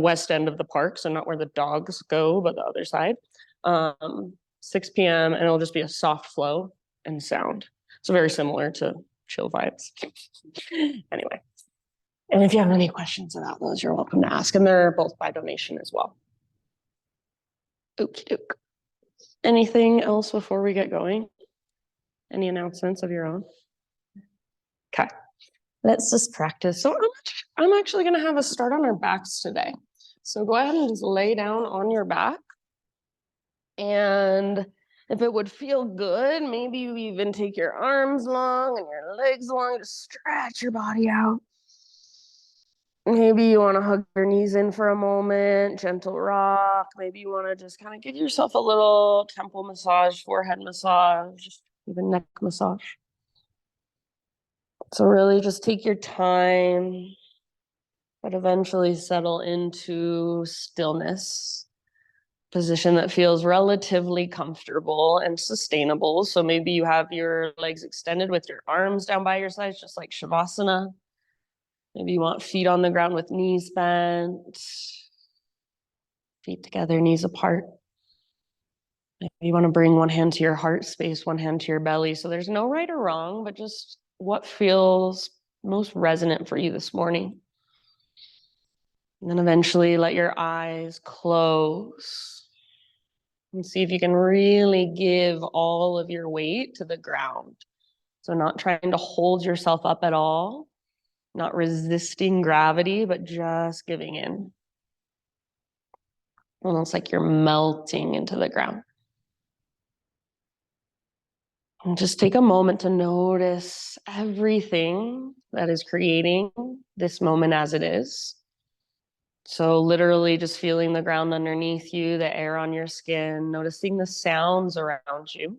west end of the park, so not where the dogs go, but the other side. 6 p.m. and it'll just be a soft flow and sound. So very similar to Chill Vibes. Anyway, and if you have any questions about those, you're welcome to ask. And they're both by donation as well. Okie doke. Anything else before we get going? Any announcements of your own? Okay, let's just practice. So I'm actually going to have us start on our backs today. So go ahead and just lay down on your back. And if it would feel good, maybe you even take your arms long and your legs long to stretch your body out. Maybe you want to hug your knees in for a moment, gentle rock. Maybe you want to just kind of give yourself a little temple massage, forehead massage, even neck massage. So really just take your time, but eventually settle into stillness. Position that feels relatively comfortable and sustainable. So maybe you have your legs extended with your arms down by your sides, just like Shavasana. Maybe you want feet on the ground with knees bent, feet together, knees apart. Maybe you want to bring one hand to your heart space, one hand to your belly. So there's no right or wrong, but just what feels most resonant for you this morning. And then eventually let your eyes close. And see if you can really give all of your weight to the ground. So not trying to hold yourself up at all, not resisting gravity, but just giving in. Almost like you're melting into the ground. And just take a moment to notice everything that is creating this moment as it is. So literally just feeling the ground underneath you, the air on your skin, noticing the sounds around you.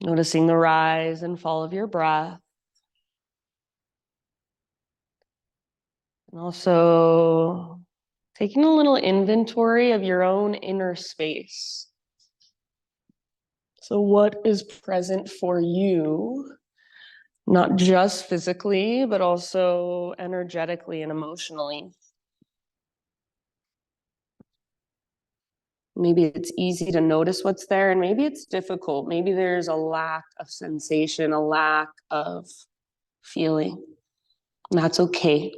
Noticing the rise and fall of your breath. And also taking a little inventory of your own inner space. So what is present for you, not just physically, but also energetically and emotionally? Maybe it's easy to notice what's there, and maybe it's difficult. Maybe there's a lack of sensation, a lack of feeling. And that's okay.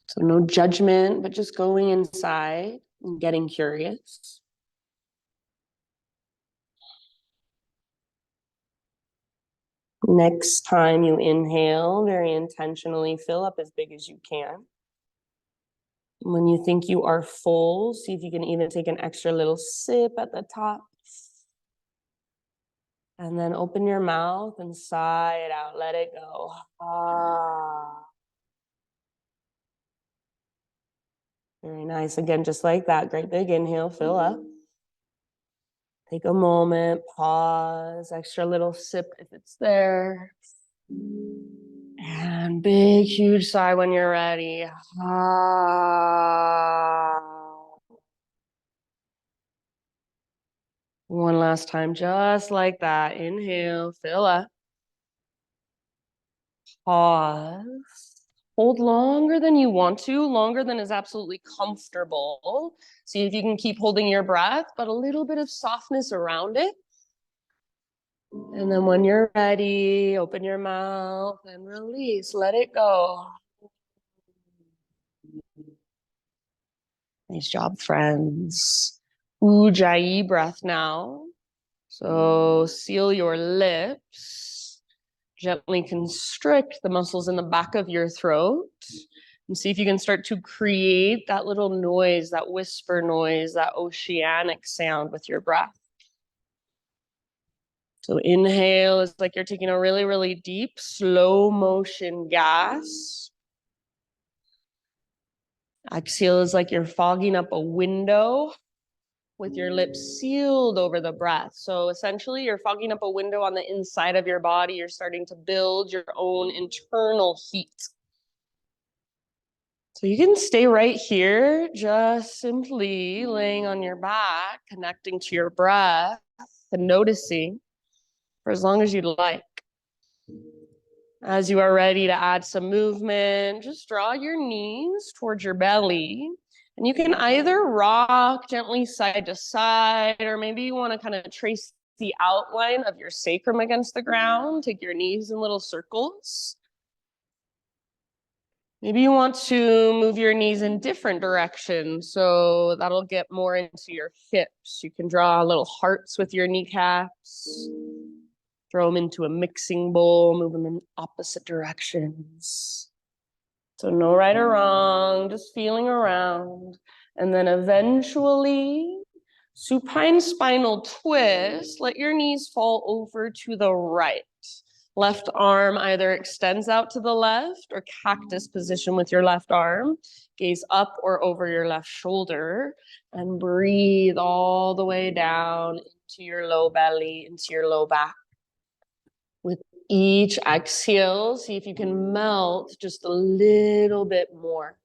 So no judgment, but just going inside and getting curious. Next time you inhale, very intentionally fill up as big as you can. When you think you are full, see if you can even take an extra little sip at the top. And then open your mouth and sigh it out. Let it go. Ah. Very nice. Again, just like that. Great big inhale, fill up. Take a moment, pause, extra little sip if it's there. And big, huge sigh when you're ready. Ah. One last time, just like that. Inhale, fill up. Pause. Hold longer than you want to, longer than is absolutely comfortable. See if you can keep holding your breath, but a little bit of softness around it. And then when you're ready, open your mouth and release. Let it go. Nice job, friends. Ujjayi breath now. So seal your lips. Gently constrict the muscles in the back of your throat. And see if you can start to create that little noise, that whisper noise, that oceanic sound with your breath. So inhale is like you're taking a really, really deep, slow motion gas. Exhale is like you're fogging up a window with your lips sealed over the breath. So essentially you're fogging up a window on the inside of your body. You're starting to build your own internal heat. So you can stay right here, just simply laying on your back, connecting to your breath and noticing for as long as you'd like. As you are ready to add some movement, just draw your knees towards your belly. And you can either rock gently side to side, or maybe you want to kind of trace the outline of your sacrum against the ground. Take your knees in little circles. Maybe you want to move your knees in different directions, so that'll get more into your hips. You can draw little hearts with your kneecaps. Throw them into a mixing bowl, move them in opposite directions. So no right or wrong, just feeling around. And then eventually, supine spinal twist, let your knees fall over to the right. Left arm either extends out to the left or cactus position with your left arm. Gaze up or over your left shoulder and breathe all the way down into your low belly, into your low back. With each exhale, see if you can melt just a little bit more.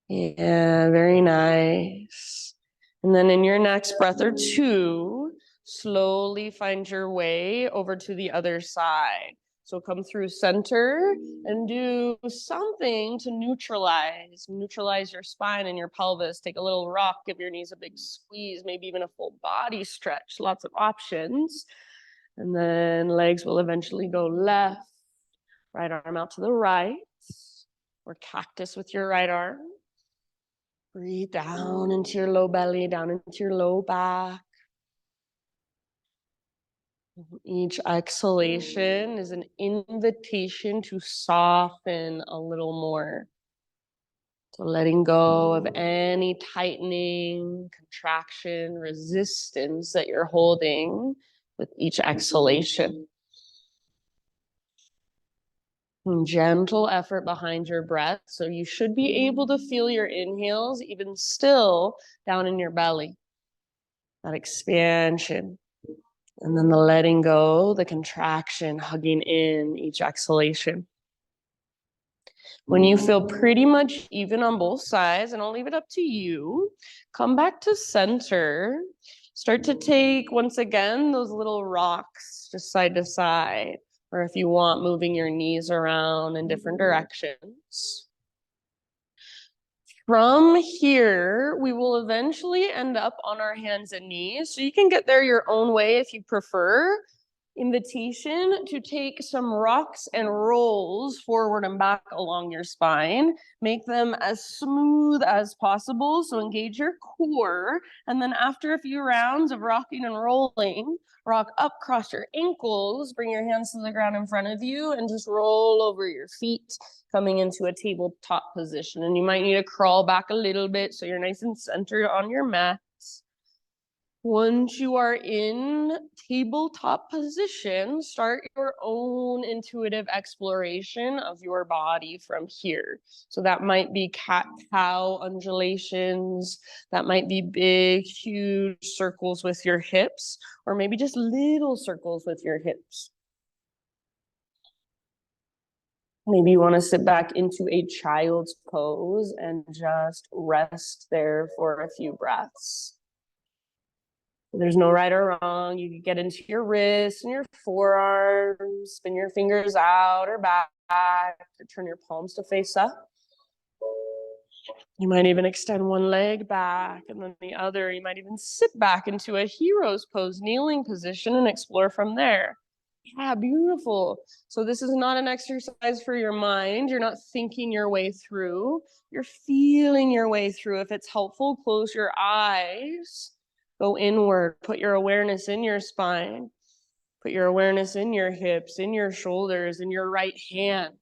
Yeah, very nice. And then in your next breath or two, slowly find your way over to the other side. So come through center and do something to neutralize your spine and your pelvis. Take a little rock, give your knees a big squeeze, maybe even a full body stretch, lots of options. And then legs will eventually go left, right arm out to the right, or cactus with your right arm. Breathe down into your low belly, down into your low back. Each exhalation is an invitation to soften a little more. So letting go of any tightening, contraction, resistance that you're holding with each exhalation. And gentle effort behind your breath. So you should be able to feel your inhales even still down in your belly. That expansion. And then the letting go, the contraction, hugging in each exhalation. When you feel pretty much even on both sides, and I'll leave it up to you, come back to center. Start to take, once again, those little rocks just side to side, or if you want, moving your knees around in different directions. From here, we will eventually end up on our hands and knees. So you can get there your own way if you prefer. Invitation to take some rocks and rolls forward and back along your spine. Make them as smooth as possible. So engage your core. And then after a few rounds of rocking and rolling, rock up, cross your ankles, bring your hands to the ground in front of you, and just roll over your feet, coming into a tabletop position. And you might need to crawl back a little bit so you're nice and centered on your mat. Once you are in tabletop position, start your own intuitive exploration of your body from here. So that might be cat-cow undulations, that might be big, huge circles with your hips, or maybe just little circles with your hips. Maybe you want to sit back into a child's pose and just rest there for a few breaths. There's no right or wrong. You can get into your wrists and your forearms, spin your fingers out or back, or turn your palms to face up. You might even extend one leg back and then the other. You might even sit back into a hero's pose, kneeling position, and explore from there. Yeah, beautiful. So this is not an exercise for your mind. You're not thinking your way through. You're feeling your way through. If it's helpful, close your eyes. Go inward, put your awareness in your spine, put your awareness in your hips, in your shoulders, in your right hand.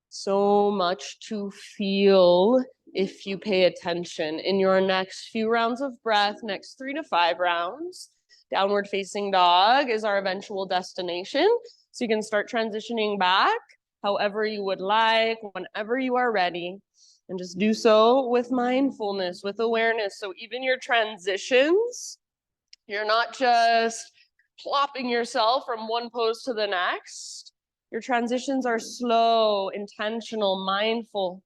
So much to feel if you pay attention. In your next few rounds of breath, next 3 to 5 rounds, downward facing dog is our eventual destination. So you can start transitioning back however you would like, whenever you are ready. And just do so with mindfulness, with awareness. So even your transitions, you're not just plopping yourself from one pose to the next. Your transitions are slow, intentional, mindful.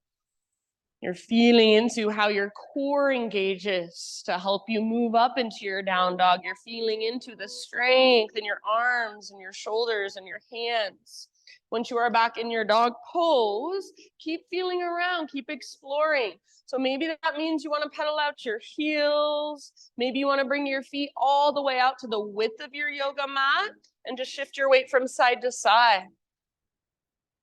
You're feeling into how your core engages to help you move up into your down dog. You're feeling into the strength in your arms and your shoulders and your hands. Once you are back in your dog pose, keep feeling around, keep exploring. So maybe that means you want to pedal out your heels. Maybe you want to bring your feet all the way out to the width of your yoga mat and just shift your weight from side to side.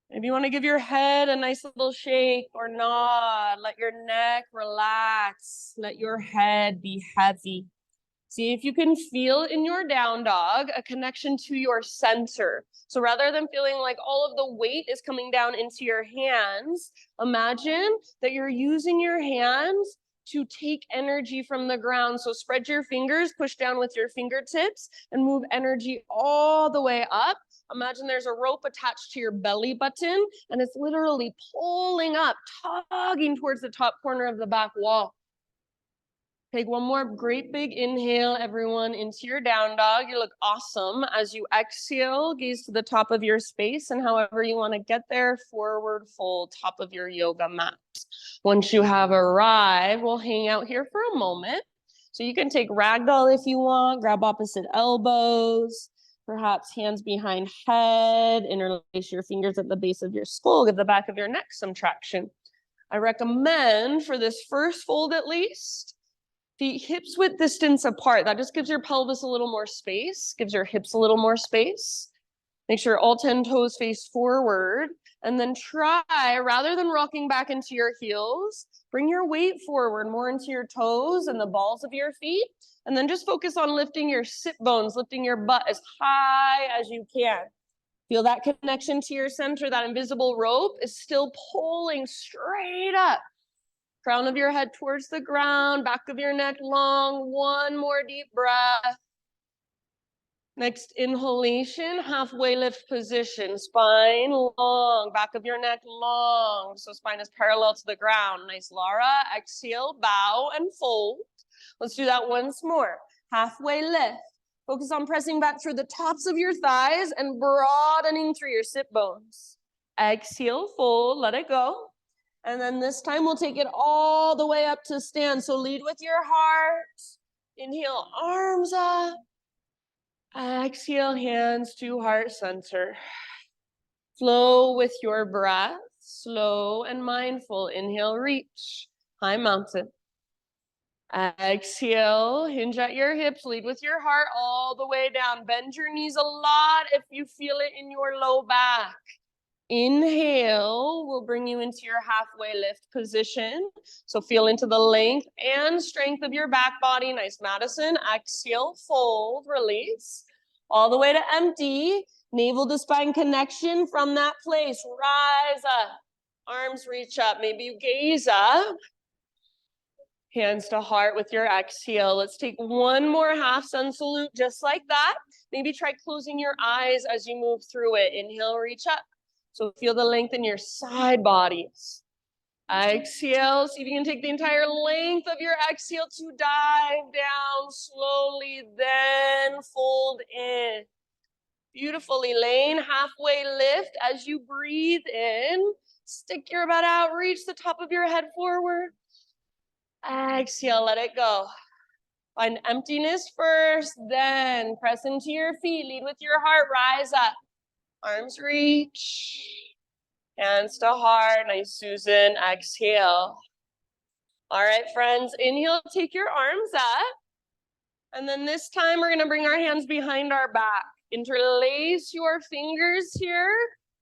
Maybe you want to give your head a nice little shake or nod. Let your neck relax. Let your head be heavy. See if you can feel in your down dog a connection to your center. So rather than feeling like all of the weight is coming down into your hands, imagine that you're using your hands to take energy from the ground. So spread your fingers, push down with your fingertips, and move energy all the way up. Imagine there's a rope attached to your belly button, and it's literally pulling up, tugging towards the top corner of the back wall. Take one more great big inhale, everyone, into your down dog. You look awesome. As you exhale, gaze to the top of your space, and however you want to get there, forward fold, top of your yoga mat. Once you have arrived, we'll hang out here for a moment. So you can take ragdoll if you want, grab opposite elbows, perhaps hands behind head, interlace your fingers at the base of your skull, give the back of your neck some traction. I recommend for this first fold at least, feet hips width distance apart. That just gives your pelvis a little more space, gives your hips a little more space. Make sure all 10 toes face forward. And then try, rather than rocking back into your heels, bring your weight forward more into your toes and the balls of your feet. And then just focus on lifting your sit bones, lifting your butt as high as you can. Feel that connection to your center. That invisible rope is still pulling straight up. Crown of your head towards the ground, back of your neck long. One more deep breath. Next inhalation, halfway lift position, spine long, back of your neck long. So spine is parallel to the ground. Nice, Laura. Exhale, bow and fold. Let's do that once more. Halfway lift. Focus on pressing back through the tops of your thighs and broadening through your sit bones. Exhale, fold, let it go. And then this time we'll take it all the way up to stand. So lead with your heart. Inhale, arms up. Exhale, hands to heart center. Flow with your breath, slow and mindful. Inhale, reach, high mountain. Exhale, hinge at your hips, lead with your heart all the way down. Bend your knees a lot if you feel it in your low back. Inhale will bring you into your halfway lift position. So feel into the length and strength of your back body. Nice, Madison. Exhale, fold, release. All the way to empty. Navel to spine connection from that place. Rise up. Arms reach up. Maybe you gaze up. Hands to heart with your exhale. Let's take one more half sun salute just like that. Maybe try closing your eyes as you move through it. Inhale, reach up. So feel the length in your side bodies. Exhale. See if you can take the entire length of your exhale to dive down slowly, then fold in. Beautiful, Elaine. Halfway lift as you breathe in. Stick your butt out. Reach the top of your head forward. Exhale, let it go. Find emptiness first, then press into your feet. Lead with your heart. Rise up. Arms reach, hands to heart. Nice, Susan. Exhale. All right, friends. Inhale, take your arms up. And then this time we're going to bring our hands behind our back. Interlace your fingers here.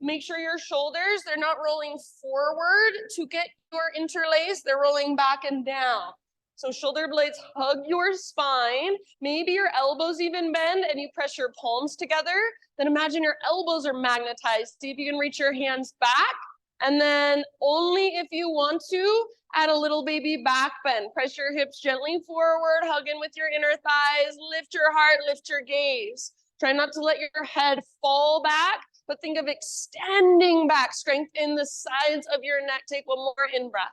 Make sure your shoulders, they're not rolling forward to get your interlace. They're rolling back and down. So shoulder blades hug your spine. Maybe your elbows even bend and you press your palms together. Then imagine your elbows are magnetized. See if you can reach your hands back. And then only if you want to, add a little baby back bend. Press your hips gently forward, hug in with your inner thighs. Lift your heart, lift your gaze. Try not to let your head fall back, but think of extending back. Strengthen the sides of your neck. Take one more in-breath.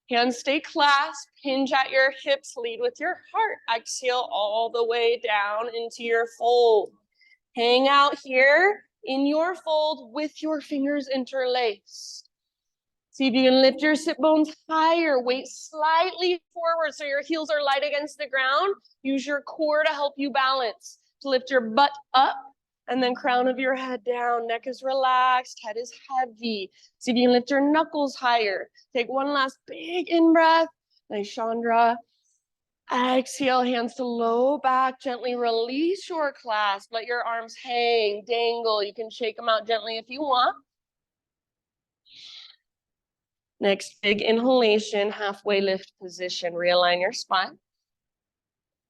Hands stay clasped, hinge at your hips, lead with your heart. Exhale all the way down into your fold. Hang out here in your fold with your fingers interlaced. See if you can lift your sit bones higher. Weight slightly forward so your heels are light against the ground. Use your core to help you balance. To lift your butt up and then crown of your head down. Neck is relaxed, head is heavy. See if you can lift your knuckles higher. Take one last big in-breath. Nice, Chandra. Exhale, hands to low back. Gently release your clasp. Let your arms hang, dangle. You can shake them out gently if you want. Next, big inhalation, halfway lift position. Realign your spine.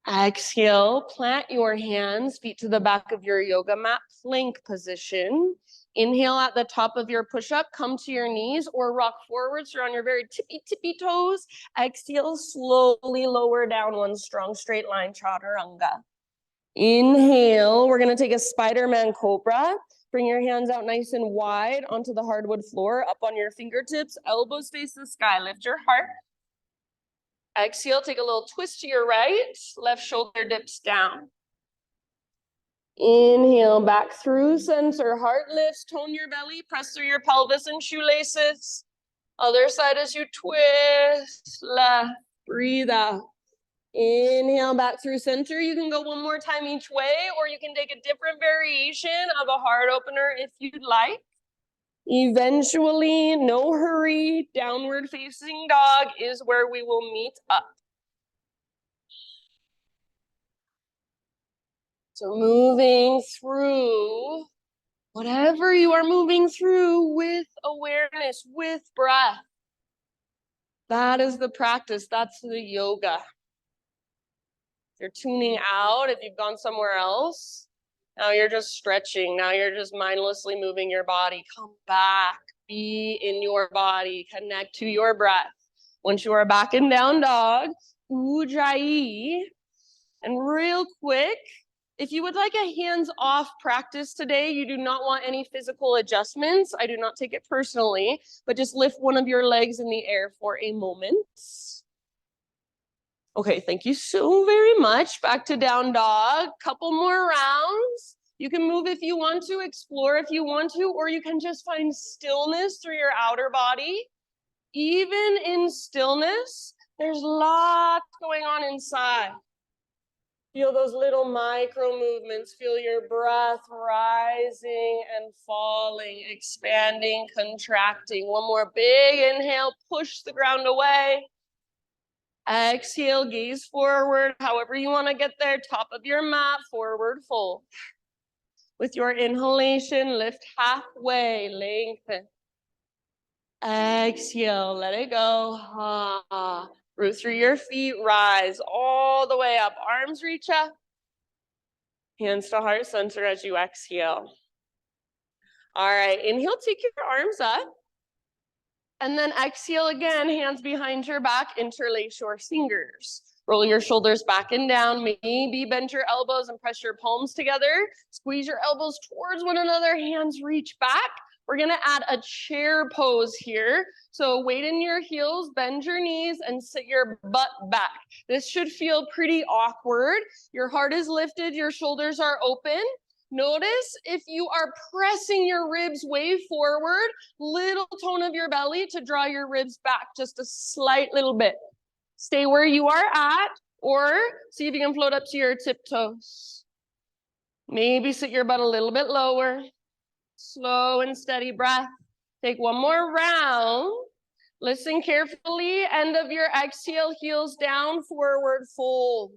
Exhale, plant your hands, feet to the back of your yoga mat, plank position. Inhale at the top of your push-up, come to your knees or rock forward. So you're on your very tippy toes. Exhale, slowly lower down one strong straight line, chaturanga. Inhale, we're gonna take a Spider-Man Cobra. Bring your hands out nice and wide onto the hardwood floor, up on your fingertips, elbows face the sky, lift your heart. Exhale, take a little twist to your right, left shoulder dips down. Inhale, back through center, heart lifts, tone your belly, press through your pelvis and shoelaces. Other side as you twist, left, breathe out. Inhale, back through center. You can go one more time each way, or you can take a different variation of a heart opener if you'd like. Eventually, no hurry, downward facing dog is where we will meet up. So moving through whatever you are moving through with awareness, with breath. That is the practice. That's the yoga. You're tuning out if you've gone somewhere else. Now you're just stretching. Now you're just mindlessly moving your body. Come back. Be in your body. Connect to your breath. Once you are back in down dog, Ujjayi. And real quick, if you would like a hands-off practice today, you do not want any physical adjustments. I do not take it personally, but just lift one of your legs in the air for a moment. Okay, thank you so very much. Back to down dog. Couple more rounds. You can move if you want to, explore if you want to, or you can just find stillness through your outer body. Even in stillness, there's lots going on inside. Feel those little micro movements. Feel your breath rising and falling, expanding, contracting. One more big inhale, push the ground away. Exhale, gaze forward, however you want to get there, top of your mat, forward fold. With your inhalation, lift halfway, lengthen. Exhale, let it go. Root through your feet, rise all the way up. Arms reach up. Hands to heart center as you exhale. All right, inhale, take your arms up. And then exhale again, hands behind your back, interlace your fingers. Roll your shoulders back and down, maybe bend your elbows and press your palms together. Squeeze your elbows towards one another, hands reach back. We're gonna add a chair pose here. So weight in your heels, bend your knees and sit your butt back. This should feel pretty awkward. Your heart is lifted, your shoulders are open. Notice if you are pressing your ribs way forward, little tone of your belly to draw your ribs back just a slight little bit. Stay where you are at, or see if you can float up to your tiptoes. Maybe sit your butt a little bit lower. Slow and steady breath. Take one more round. Listen carefully. End of your exhale, heels down, forward fold.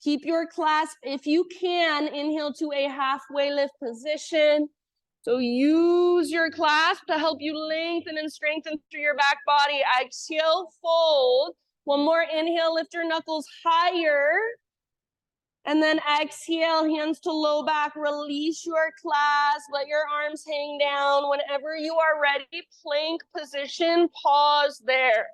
Keep your clasp, if you can, inhale to a halfway lift position. So use your clasp to help you lengthen and strengthen through your back body. Exhale, fold. One more inhale, lift your knuckles higher. And then exhale, hands to low back, release your clasp, let your arms hang down. Whenever you are ready, plank position, pause there.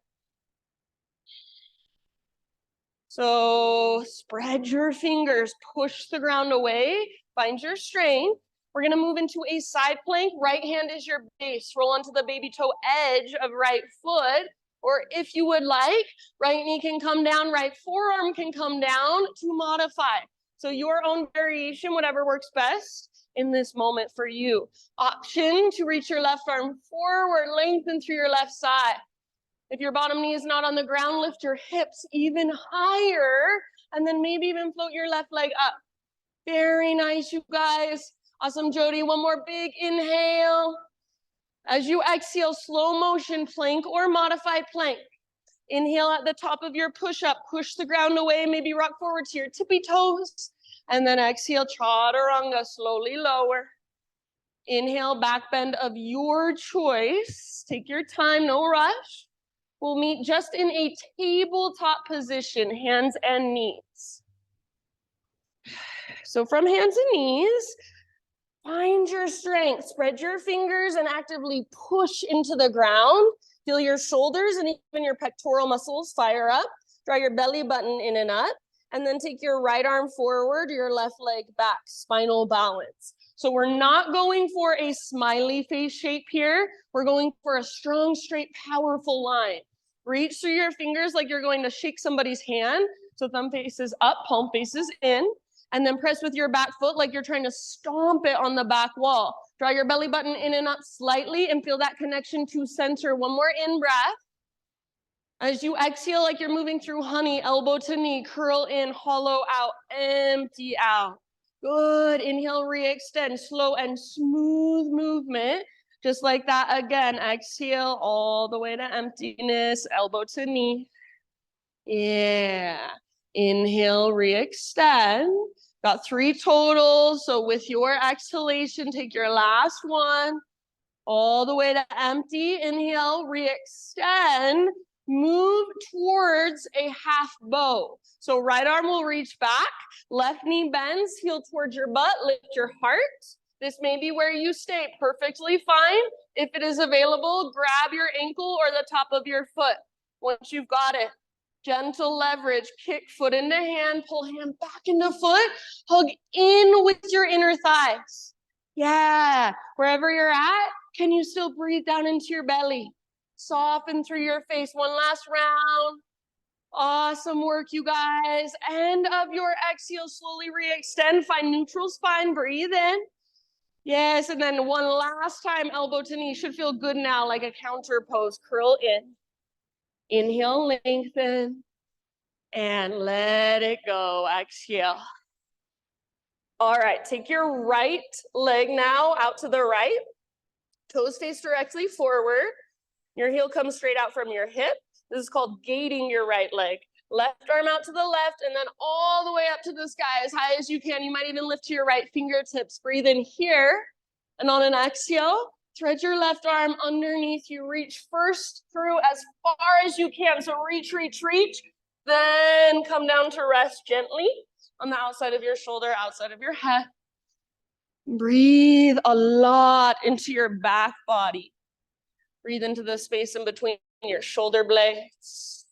So spread your fingers, push the ground away, find your strength. We're gonna move into a side plank. Right hand is your base. Roll onto the baby toe edge of right foot. Or if you would like, right knee can come down, right forearm can come down to modify. So your own variation, whatever works best. in this moment for you. Option to reach your left arm forward, lengthen through your left side. If your bottom knee is not on the ground, lift your hips even higher, and then maybe even float your left leg up. Very nice, you guys. Awesome, Jody. One more big inhale. As you exhale, slow motion plank or modified plank. Inhale at the top of your push-up. Push the ground away, maybe rock forward to your tippy toes. And then exhale, chaturanga, slowly lower. Inhale, back bend of your choice. Take your time, no rush. We'll meet just in a tabletop position, hands and knees. So from hands and knees, find your strength. Spread your fingers and actively push into the ground. Feel your shoulders and even your pectoral muscles fire up. Draw your belly button in and up. And then take your right arm forward, your left leg back, spinal balance. So we're not going for a smiley face shape here. We're going for a strong, straight, powerful line. Reach through your fingers like you're going to shake somebody's hand. So thumb faces up, palm faces in. And then press with your back foot like you're trying to stomp it on the back wall. Draw your belly button in and up slightly and feel that connection to center. One more in breath. As you exhale like you're moving through honey, elbow to knee, curl in, hollow out, empty out. Good. Inhale, re-extend, slow and smooth movement. Just like that again. Exhale all the way to emptiness, elbow to knee. Yeah. Inhale, re-extend. Got 3 total. So with your exhalation, take your last one all the way to empty. Inhale, re-extend. Move towards a half bow. So right arm will reach back, left knee bends, heel towards your butt, lift your heart. This may be where you stay, perfectly fine. If it is available, grab your ankle or the top of your foot. Once you've got it, gentle leverage, kick foot into hand, pull hand back into foot, hug in with your inner thighs. Yeah, wherever you're at, can you still breathe down into your belly? Soften through your face. One last round. Awesome work, you guys. End of your exhale, slowly re-extend. Find neutral spine, breathe in. Yes, and then one last time, elbow to knee. Should feel good now, like a counter pose. Curl in. Inhale, lengthen. And let it go. Exhale. All right, take your right leg now out to the right. Toes face directly forward. Your heel comes straight out from your hip. This is called gating your right leg. Left arm out to the left and then all the way up to the sky as high as you can. You might even lift to your right fingertips. Breathe in here. And on an exhale, thread your left arm underneath you. Reach first through as far as you can. So reach, reach, reach. Then come down to rest gently on the outside of your shoulder, outside of your head. Breathe a lot into your back body. Breathe into the space in between your shoulder blades,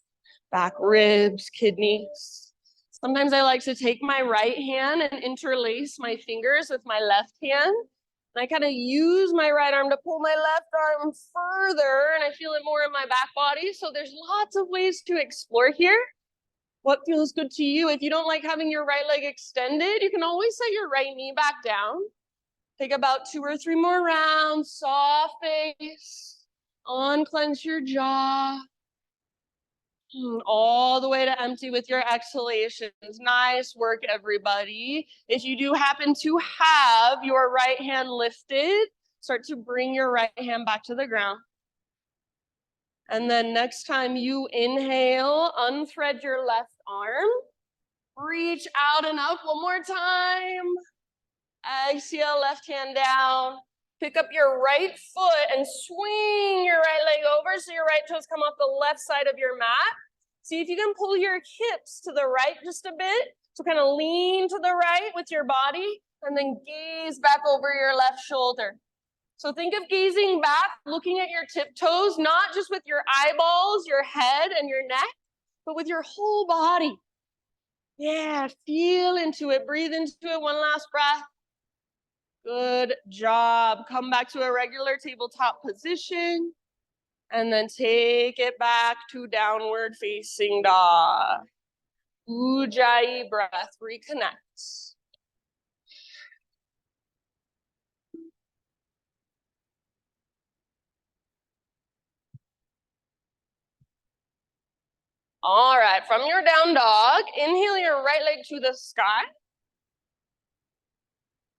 back ribs, kidneys. Sometimes I like to take my right hand and interlace my fingers with my left hand. And I kind of use my right arm to pull my left arm further, and I feel it more in my back body. So there's lots of ways to explore here. What feels good to you? If you don't like having your right leg extended, you can always set your right knee back down. Take about 2 or 3 more rounds, soft face. Unclench your jaw. All the way to empty with your exhalations. Nice work, everybody. If you do happen to have your right hand lifted, start to bring your right hand back to the ground. And then next time you inhale, unthread your left arm. Reach out and up one more time. Exhale, left hand down. Pick up your right foot and swing your right leg over so your right toes come off the left side of your mat. See if you can pull your hips to the right just a bit. So kind of lean to the right with your body and then gaze back over your left shoulder. So think of gazing back, looking at your tiptoes, not just with your eyeballs, your head, and your neck, but with your whole body. Yeah, feel into it. Breathe into it. One last breath. Good job. Come back to a regular tabletop position and then take it back to downward facing dog. Ujjayi breath, reconnect. All right, from your down dog, inhale your right leg to the sky.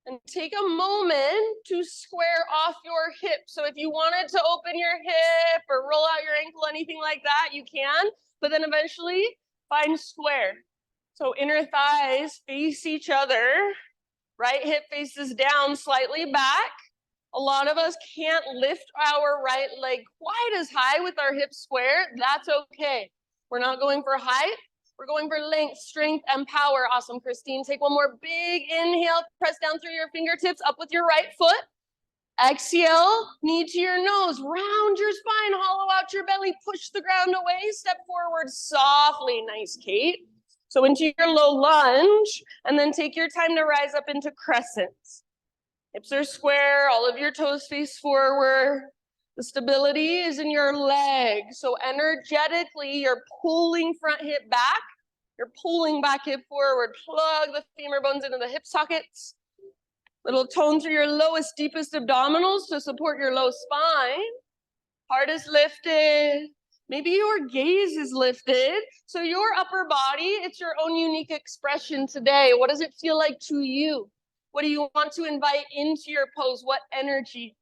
And take a moment to square off your hip. So if you wanted to open your hip or roll out your ankle, anything like that, you can. But then eventually find square. So inner thighs face each other. Right hip faces down, slightly back. A lot of us can't lift our right leg quite as high with our hips square. That's okay. We're not going for height. We're going for length, strength, and power. Awesome, Christine. Take one more big inhale. Press down through your fingertips, up with your right foot. Exhale, knee to your nose. Round your spine, hollow out your belly. Push the ground away. Step forward softly. Nice, Kate. So into your low lunge, and then take your time to rise up into crescents. Hips are square, all of your toes face forward. The stability is in your legs. So energetically, you're pulling front hip back. You're pulling back hip forward. Plug the femur bones into the hip sockets. Little tone through your lowest, deepest abdominals to support your low spine. Heart is lifted. Maybe your gaze is lifted. So your upper body, it's your own unique expression today. What does it feel like to you? What do you want to invite into your pose? What energy?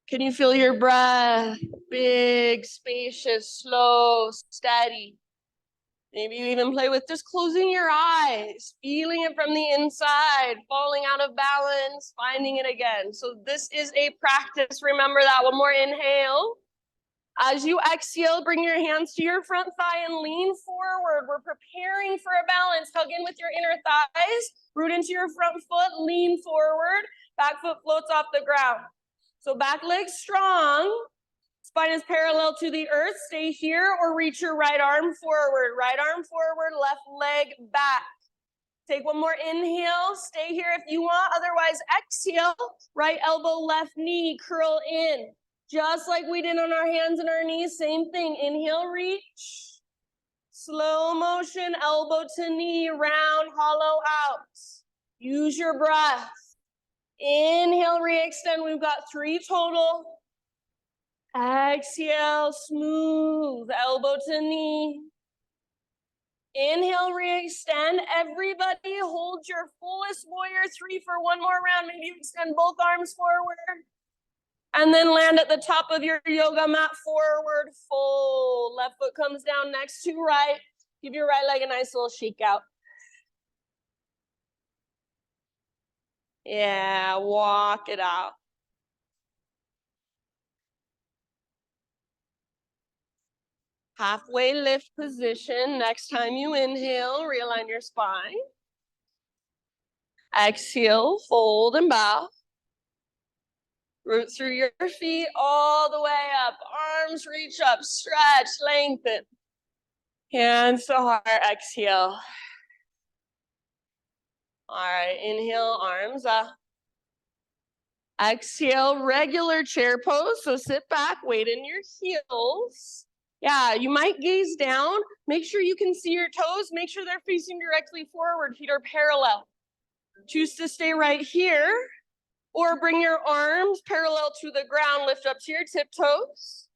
Can you feel your breath? Big, spacious, slow, steady. Maybe you even play with just closing your eyes, feeling it from the inside, falling out of balance, finding it again. So this is a practice. Remember that. One more inhale. As you exhale, bring your hands to your front thigh and lean forward. We're preparing for a balance. Hug in with your inner thighs, root into your front foot, lean forward. Back foot floats off the ground. So back leg strong. Spine is parallel to the earth. Stay here or reach your right arm forward. Right arm forward, left leg back. Take one more inhale. Stay here if you want. Otherwise, exhale. Right elbow, left knee, curl in. Just like we did on our hands and our knees, same thing. Inhale, reach. Slow motion, elbow to knee, round, hollow out. Use your breath. Inhale, re-extend. We've got 3 total. Exhale, smooth, elbow to knee. Inhale, re-extend. Everybody hold your fullest warrior 3 for one more round. Maybe you extend both arms forward. And then land at the top of your yoga mat, forward fold. Left foot comes down next to right. Give your right leg a nice little shake out. Yeah, walk it out. Halfway lift position. Next time you inhale, realign your spine. Exhale, fold and bow. Root through your feet all the way up. Arms reach up, stretch, lengthen. Hands to heart, exhale. All right, inhale, arms up. Exhale, regular chair pose. So sit back, weight in your heels. Yeah, you might gaze down. Make sure you can see your toes. Make sure they're facing directly forward. Feet are parallel. Choose to stay right here. Or bring your arms parallel to the ground, lift up to your tiptoes.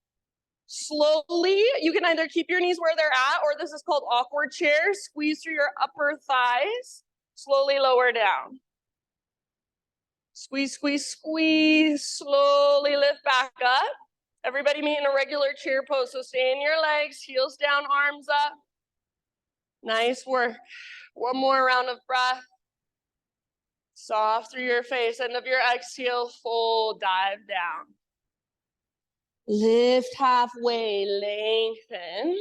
Slowly, you can either keep your knees where they're at, or this is called awkward chair. Squeeze through your upper thighs. Slowly lower down. Squeeze, squeeze, squeeze. Slowly lift back up. Everybody meet in a regular chair pose. So stay in your legs, heels down, arms up. Nice work. One more round of breath. Soft through your face, end of your exhale, fold, dive down. Lift halfway, lengthen.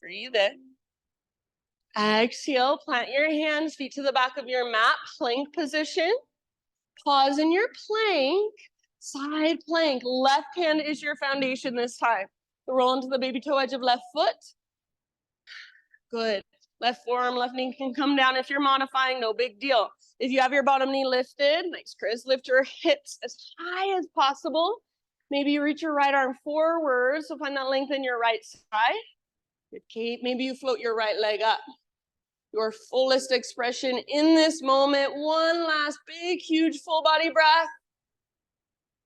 Breathe in. Exhale, plant your hands, feet to the back of your mat, plank position. Pause in your plank, side plank. Left hand is your foundation this time. So roll into the baby toe edge of left foot. Good. Left forearm, left knee can come down if you're modifying, no big deal. If you have your bottom knee lifted, nice, Chris, lift your hips as high as possible. Maybe you reach your right arm forward, so find that length in your right side. Good, Kate. Maybe you float your right leg up. Your fullest expression in this moment. One last big, huge, full body breath.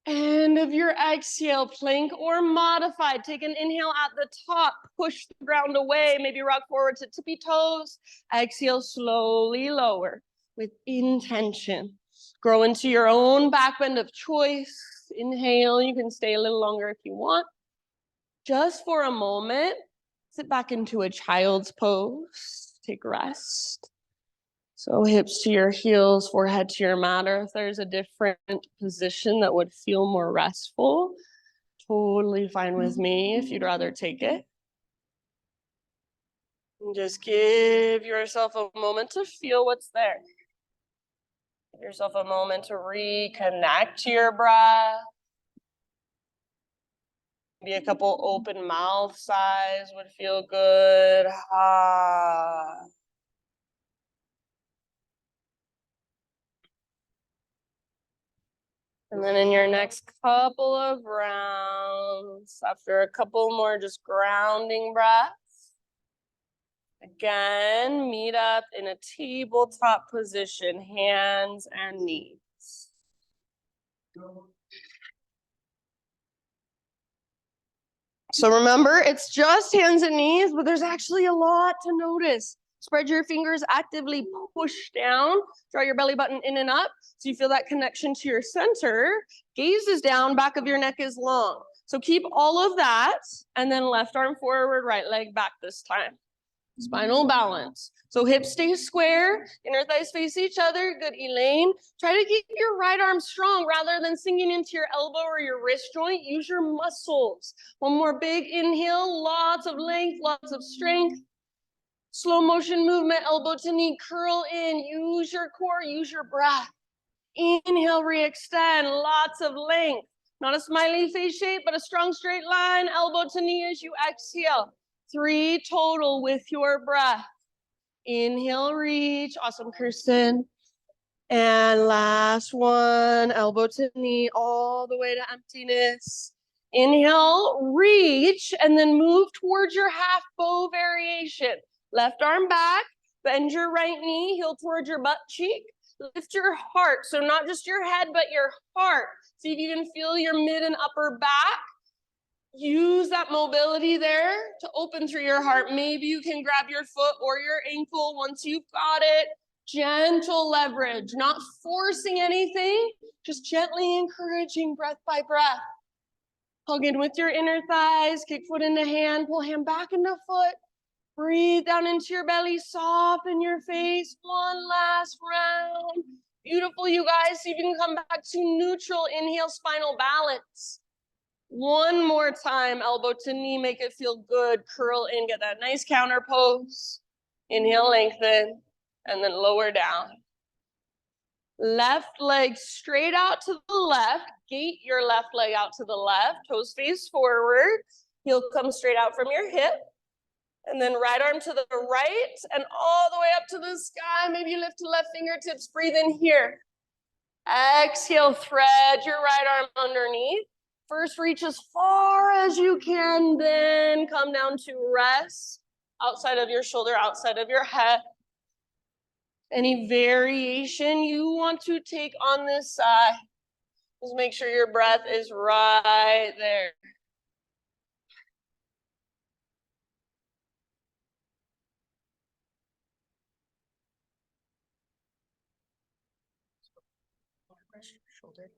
End of your exhale, plank or modified. Take an inhale at the top, push the ground away, maybe rock forward to tippy toes. Exhale, slowly lower with intention. Grow into your own back bend of choice. Inhale, you can stay a little longer if you want. Just for a moment, sit back into a child's pose. Take rest. So hips to your heels, forehead to your mat, or if there's a different position that would feel more restful, totally fine with me if you'd rather take it. And just give yourself a moment to feel what's there. Give yourself a moment to reconnect to your breath. Maybe a couple open mouth sighs would feel good. Ah. And then in your next couple of rounds, after a couple more just grounding breaths, again, meet up in a tabletop position, hands and knees. So remember, it's just hands and knees, but there's actually a lot to notice. Spread your fingers, actively push down, draw your belly button in and up, so you feel that connection to your center. Gaze is down, back of your neck is long. So keep all of that, and then left arm forward, right leg back this time. Spinal balance. So hips stay square, inner thighs face each other. Good, Elaine. Try to keep your right arm strong rather than sinking into your elbow or your wrist joint. Use your muscles. One more big inhale, lots of length, lots of strength. Slow motion movement, elbow to knee, curl in. Use your core, use your breath. Inhale, re-extend, lots of length. Not a smiley face shape, but a strong straight line, elbow to knee as you exhale. 3 total with your breath. Inhale, reach. Awesome, Kirsten. And last one, elbow to knee, all the way to emptiness. Inhale, reach, and then move towards your half bow variation. Left arm back, bend your right knee, heel towards your butt cheek. Lift your heart, so not just your head, but your heart. See if you can feel your mid and upper back. Use that mobility there to open through your heart. Maybe you can grab your foot or your ankle once you've got it. Gentle leverage, not forcing anything, just gently encouraging breath by breath. Hug in with your inner thighs, kick foot into hand, pull hand back into foot. Breathe down into your belly, soften your face. One last round. Beautiful, you guys. See if you can come back to neutral. Inhale, spinal balance. One more time, elbow to knee, make it feel good. Curl in, get that nice counter pose. Inhale, lengthen, and then lower down. Left leg straight out to the left. Gate your left leg out to the left. Toes face forward. Heel comes straight out from your hip. And then right arm to the right and all the way up to the sky. Maybe you lift to left fingertips. Breathe in here. Exhale, thread your right arm underneath. First, reach as far as you can, then come down to rest. Outside of your shoulder, outside of your head. Any variation you want to take on this side, just make sure your breath is right there. Shoulder.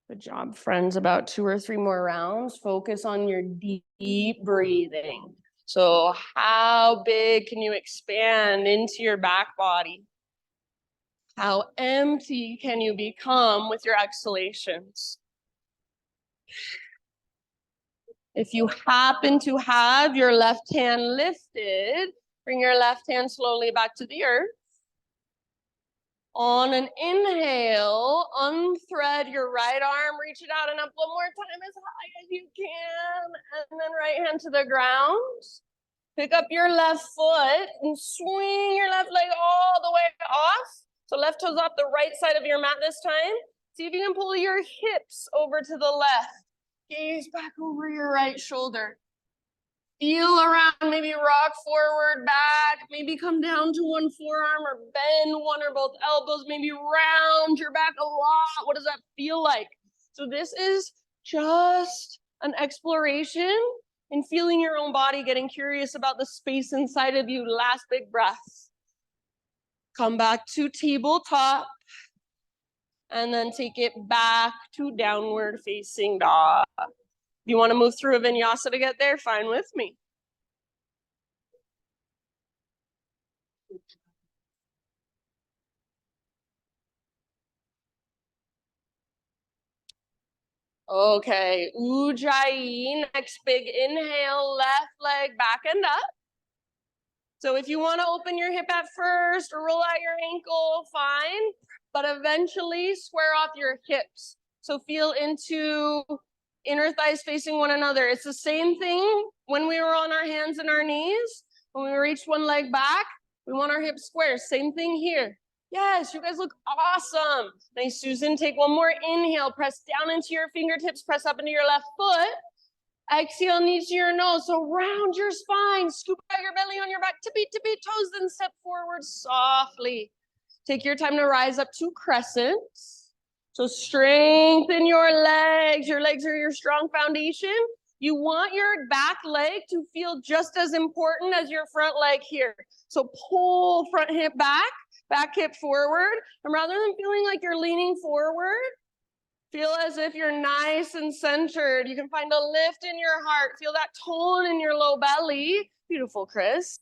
Good job, friends. About 2 or 3 more rounds. Focus on your deep breathing. So how big can you expand into your back body? How empty can you become with your exhalations? If you happen to have your left hand lifted, bring your left hand slowly back to the earth. On an inhale, unthread your right arm, reach it out and up one more time as high as you can, and then right hand to the ground. Pick up your left foot and swing your left leg all the way off. So left toes off the right side of your mat this time. See if you can pull your hips over to the left. Gaze back over your right shoulder. Feel around, maybe rock forward, back, maybe come down to one forearm or bend one or both elbows, maybe round your back a lot. What does that feel like? So this is just an exploration and feeling your own body, getting curious about the space inside of you. Last big breath. Come back to tabletop. And then take it back to downward facing dog. If you want to move through a vinyasa to get there, fine with me. Okay, Ujjayi, next big inhale, left leg back and up. So if you want to open your hip at first or roll out your ankle, fine, but eventually square off your hips. So feel into inner thighs facing one another. It's the same thing when we were on our hands and our knees. When we reach one leg back, we want our hips square. Same thing here. Yes, you guys look awesome. Nice, Susan. Take one more inhale. Press down into your fingertips. Press up into your left foot. Exhale, knees to your nose. So round your spine. Scoop out your belly on your back. Tippy, tippy toes. Then step forward softly. Take your time to rise up to crescents. So strengthen your legs. Your legs are your strong foundation. You want your back leg to feel just as important as your front leg here. So pull front hip back hip forward. And rather than feeling like you're leaning forward, feel as if you're nice and centered. You can find a lift in your heart. Feel that tone in your low belly. Beautiful, Chris.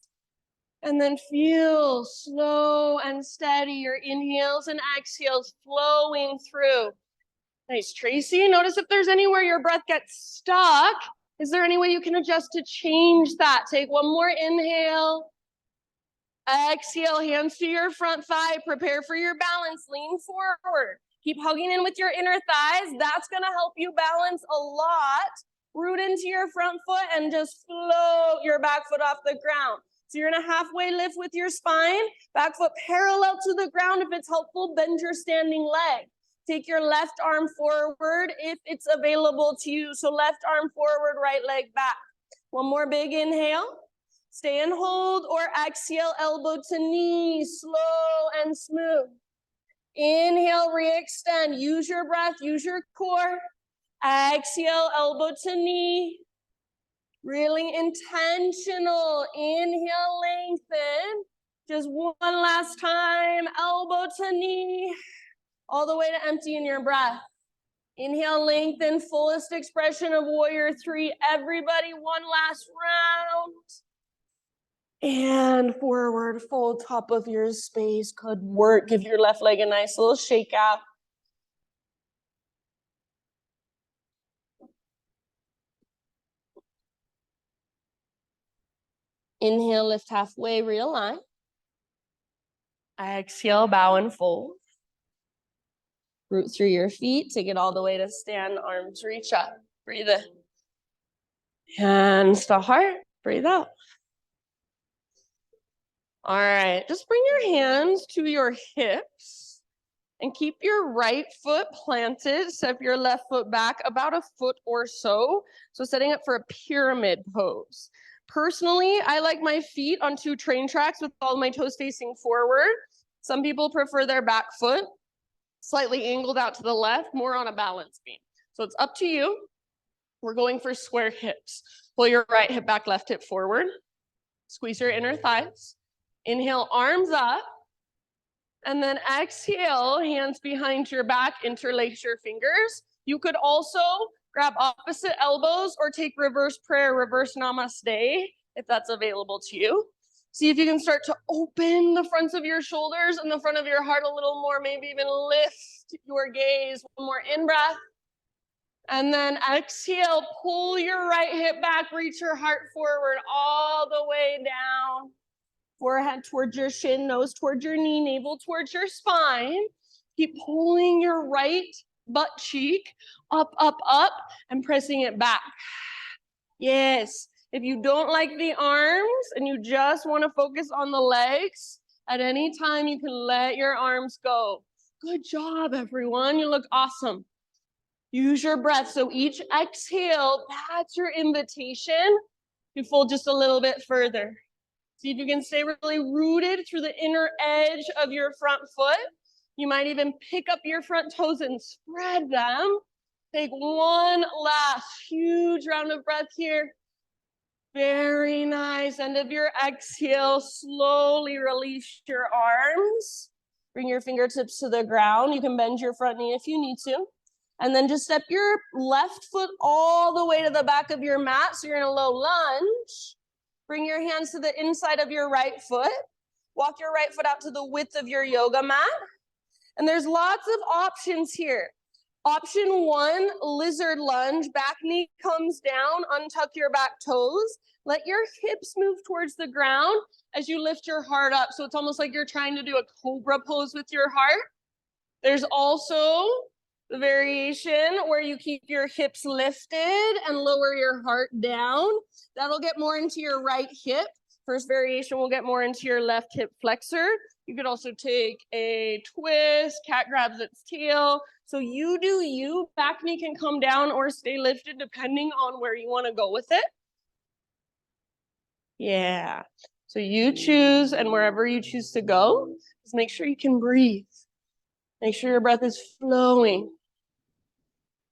And then feel slow and steady, your inhales and exhales flowing through. Nice, Tracy. Notice if there's anywhere your breath gets stuck. Is there any way you can adjust to change that? Take one more inhale. Exhale, hands to your front thigh. Prepare for your balance. Lean forward. Keep hugging in with your inner thighs. That's going to help you balance a lot. Root into your front foot and just float your back foot off the ground. So you're in a halfway lift with your spine. Back foot parallel to the ground. If it's helpful, bend your standing leg. Take your left arm forward if it's available to you. So left arm forward, right leg back. One more big inhale. Stay and hold or exhale, elbow to knee, slow and smooth. Inhale, re-extend. Use your breath, use your core. Exhale, elbow to knee. Really intentional. Inhale, lengthen. Just one last time, elbow to knee. All the way to empty in your breath. Inhale, lengthen, fullest expression of warrior three. Everybody, one last round. And forward, fold top of your space. Good work. Give your left leg a nice little shake out. Inhale, lift halfway, realign. Exhale, bow and fold. Root through your feet, take it all the way to stand, arms reach up. Breathe in. Hands to heart, breathe out. All right, just bring your hands to your hips and keep your right foot planted. Step your left foot back about a foot or so. So setting up for a pyramid pose. Personally, I like my feet on two train tracks with all my toes facing forward. Some people prefer their back foot slightly angled out to the left, more on a balance beam. So it's up to you. We're going for square hips. Pull your right hip back, left hip forward. Squeeze your inner thighs. Inhale, arms up. And then exhale, hands behind your back, interlace your fingers. You could also grab opposite elbows or take reverse prayer, reverse namaste, if that's available to you. See if you can start to open the fronts of your shoulders and the front of your heart a little more, maybe even lift your gaze. One more in-breath. And then exhale, pull your right hip back, reach your heart forward all the way down. Forehead towards your shin, nose towards your knee, navel towards your spine. Keep pulling your right butt cheek up, up, up, and pressing it back. Yes. If you don't like the arms and you just want to focus on the legs, at any time you can let your arms go. Good job, everyone. You look awesome. Use your breath. So each exhale, that's your invitation You fold just a little bit further. See if you can stay really rooted through the inner edge of your front foot. You might even pick up your front toes and spread them. Take one last huge round of breath here. Very nice. End of your exhale, slowly release your arms. Bring your fingertips to the ground. You can bend your front knee if you need to. And then just step your left foot all the way to the back of your mat. So you're in a low lunge. Bring your hands to the inside of your right foot. Walk your right foot out to the width of your yoga mat. And there's lots of options here. Option 1, lizard lunge. Back knee comes down, untuck your back toes. Let your hips move towards the ground as you lift your heart up. So it's almost like you're trying to do a cobra pose with your heart. There's also the variation where you keep your hips lifted and lower your heart down. That'll get more into your right hip. First variation will get more into your left hip flexor. You could also take a twist, cat grabs its tail. So you do you. Back knee can come down or stay lifted depending on where you want to go with it. Yeah. So you choose, and wherever you choose to go, just make sure you can breathe. Make sure your breath is flowing.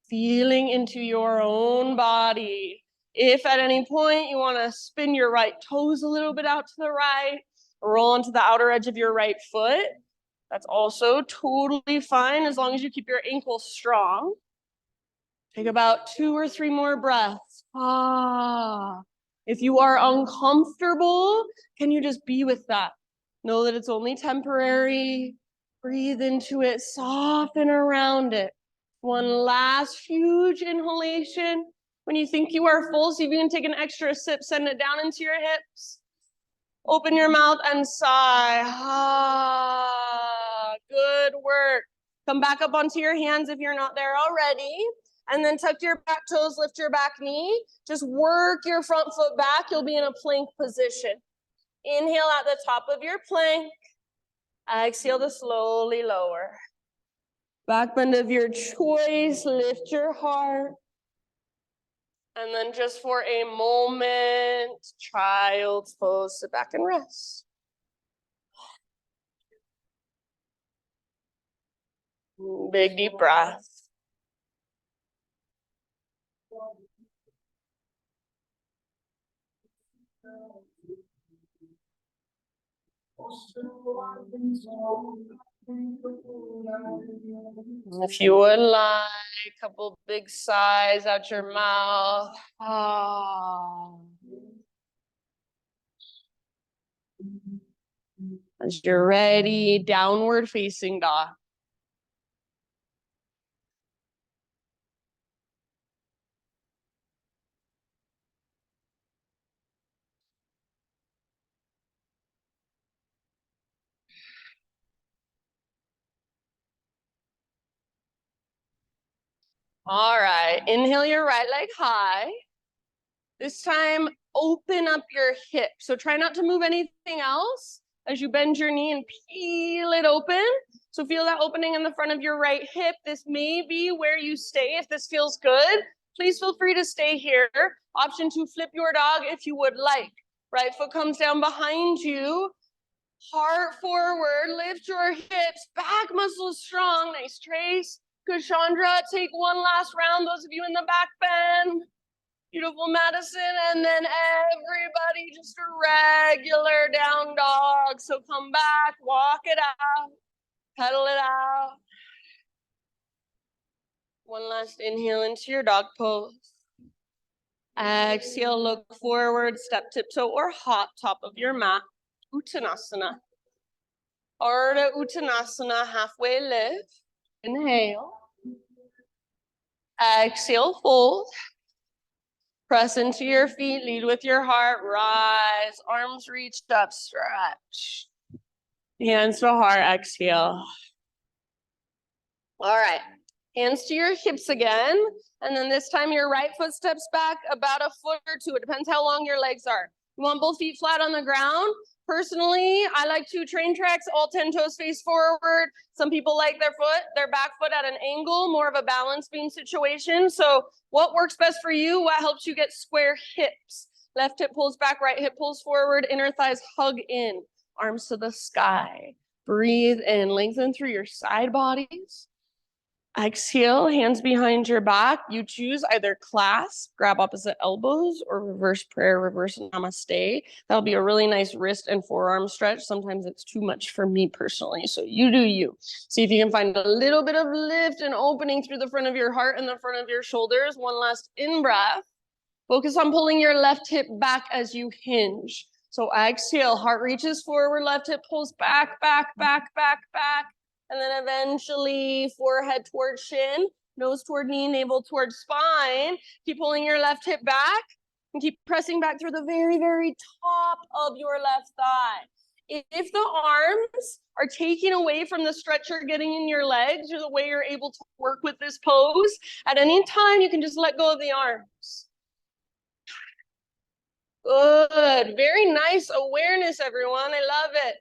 Feeling into your own body. If at any point you want to spin your right toes a little bit out to the right, roll onto the outer edge of your right foot, that's also totally fine as long as you keep your ankles strong. Take about 2 or 3 more breaths. If you are uncomfortable, can you just be with that? Know that it's only temporary. Breathe into it, soften around it. One last huge inhalation. When you think you are full, see if you can take an extra sip, send it down into your hips. Open your mouth and sigh. Good work. Come back up onto your hands if you're not there already. And then tuck your back toes, lift your back knee. Just work your front foot back. You'll be in a plank position. Inhale at the top of your plank. Exhale to slowly lower. Back bend of your choice, lift your heart. And then just for a moment, child's pose, sit back and rest. Big deep breath. If you would like, a couple big sighs out your mouth. As you're ready, downward facing dog. All right, inhale your right leg high. This time, open up your hip. So try not to move anything else as you bend your knee and peel it open. So feel that opening in the front of your right hip. This may be where you stay. If this feels good, please feel free to stay here. Option 2, flip your dog if you would like. Right foot comes down behind you. Heart forward, lift your hips, back muscles strong. Nice trace. Good, Chandra. Take one last round. Those of you in the back bend. Beautiful, Madison. And then everybody, just a regular down dog. So come back, walk it out, pedal it out. One last inhale into your dog pose. Exhale, look forward, step, tiptoe, or hop, top of your mat. Uttanasana. Ardha Uttanasana, halfway lift. Inhale. Exhale, fold. Press into your feet, lead with your heart, rise, arms reached up, stretch. Hands to heart, exhale. All right, hands to your hips again. And then this time your right foot steps back about a foot or two. It depends how long your legs are. You want both feet flat on the ground. Personally, I like to train tracks, all 10 toes face forward. Some people like their back foot at an angle, more of a balance beam situation. So what works best for you? What helps you get square hips? Left hip pulls back, right hip pulls forward, inner thighs hug in, arms to the sky. Breathe in, lengthen through your side bodies. Exhale, hands behind your back. You choose either clasp, grab opposite elbows, or reverse prayer, reverse namaste. That'll be a really nice wrist and forearm stretch. Sometimes it's too much for me personally, so you do you. See if you can find a little bit of lift and opening through the front of your heart and the front of your shoulders. One last in-breath. Focus on pulling your left hip back as you hinge. So exhale, heart reaches forward, left hip pulls back, back, back, back, back. And then eventually forehead towards shin, nose toward knee, navel towards spine. Keep pulling your left hip back and keep pressing back through the very, very top of your left thigh. If the arms are taking away from the stretcher, getting in your legs, or the way you're able to work with this pose, at any time you can just let go of the arms. Good. Very nice awareness, everyone. I love it.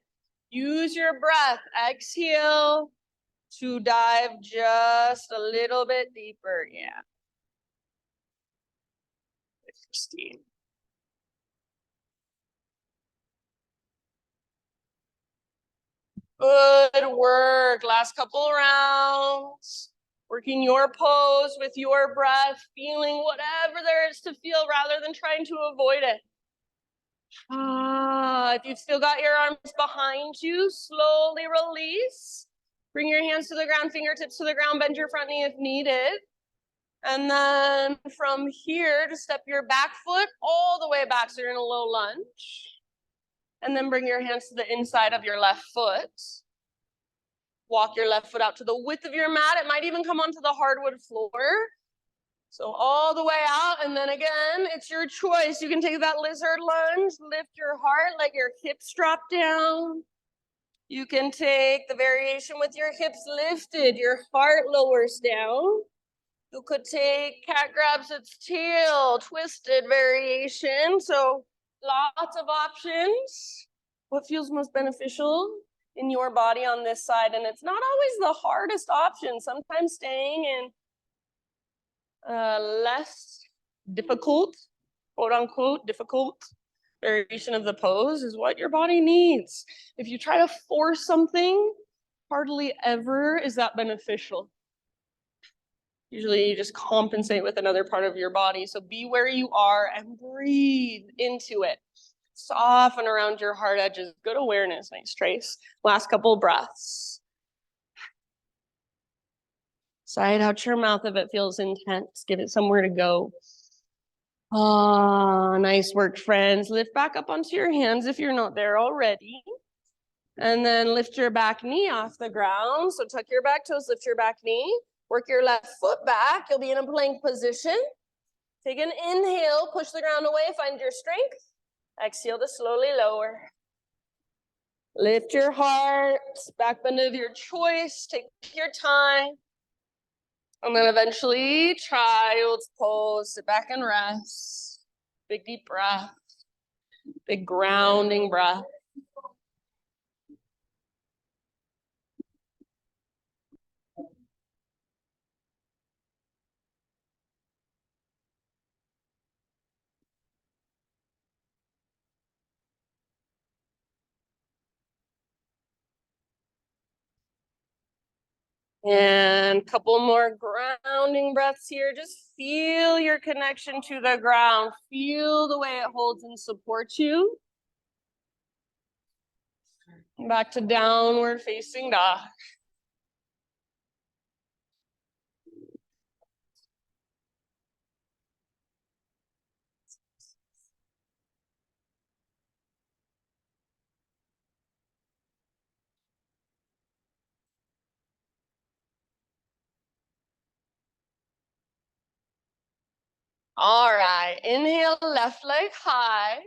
Use your breath. Exhale to dive just a little bit deeper. Yeah. 16. Good work. Last couple rounds. Working your pose with your breath, feeling whatever there is to feel rather than trying to avoid it. If you've still got your arms behind you, slowly release. Bring your hands to the ground, fingertips to the ground, bend your front knee if needed. And then from here, to step your back foot all the way back, so you're in a low lunge. And then bring your hands to the inside of your left foot. Walk your left foot out to the width of your mat. It might even come onto the hardwood floor. So all the way out, and then again, it's your choice. You can take that lizard lunge, lift your heart, let your hips drop down. You can take the variation with your hips lifted, your heart lowers down. You could take cat grabs its tail, twisted variation. So lots of options. What feels most beneficial in your body on this side? And it's not always the hardest option. Sometimes staying in less difficult, quote unquote, difficult variation of the pose is what your body needs. If you try to force something, hardly ever is that beneficial. Usually you just compensate with another part of your body. So be where you are and breathe into it. Soften around your heart edges. Good awareness. Nice, Trace. Last couple breaths. Side out your mouth if it feels intense. Give it somewhere to go. Nice work, friends. Lift back up onto your hands if you're not there already. And then lift your back knee off the ground. So tuck your back toes, lift your back knee. Work your left foot back. You'll be in a plank position. Take an inhale, push the ground away, find your strength. Exhale to slowly lower. Lift your heart, back bend of your choice. Take your time. And then eventually, child's pose, sit back and rest. Big deep breath, big grounding breath. And a couple more grounding breaths here. Just feel your connection to the ground. Feel the way it holds and supports you. Back to downward facing dog. All right, inhale, left leg high.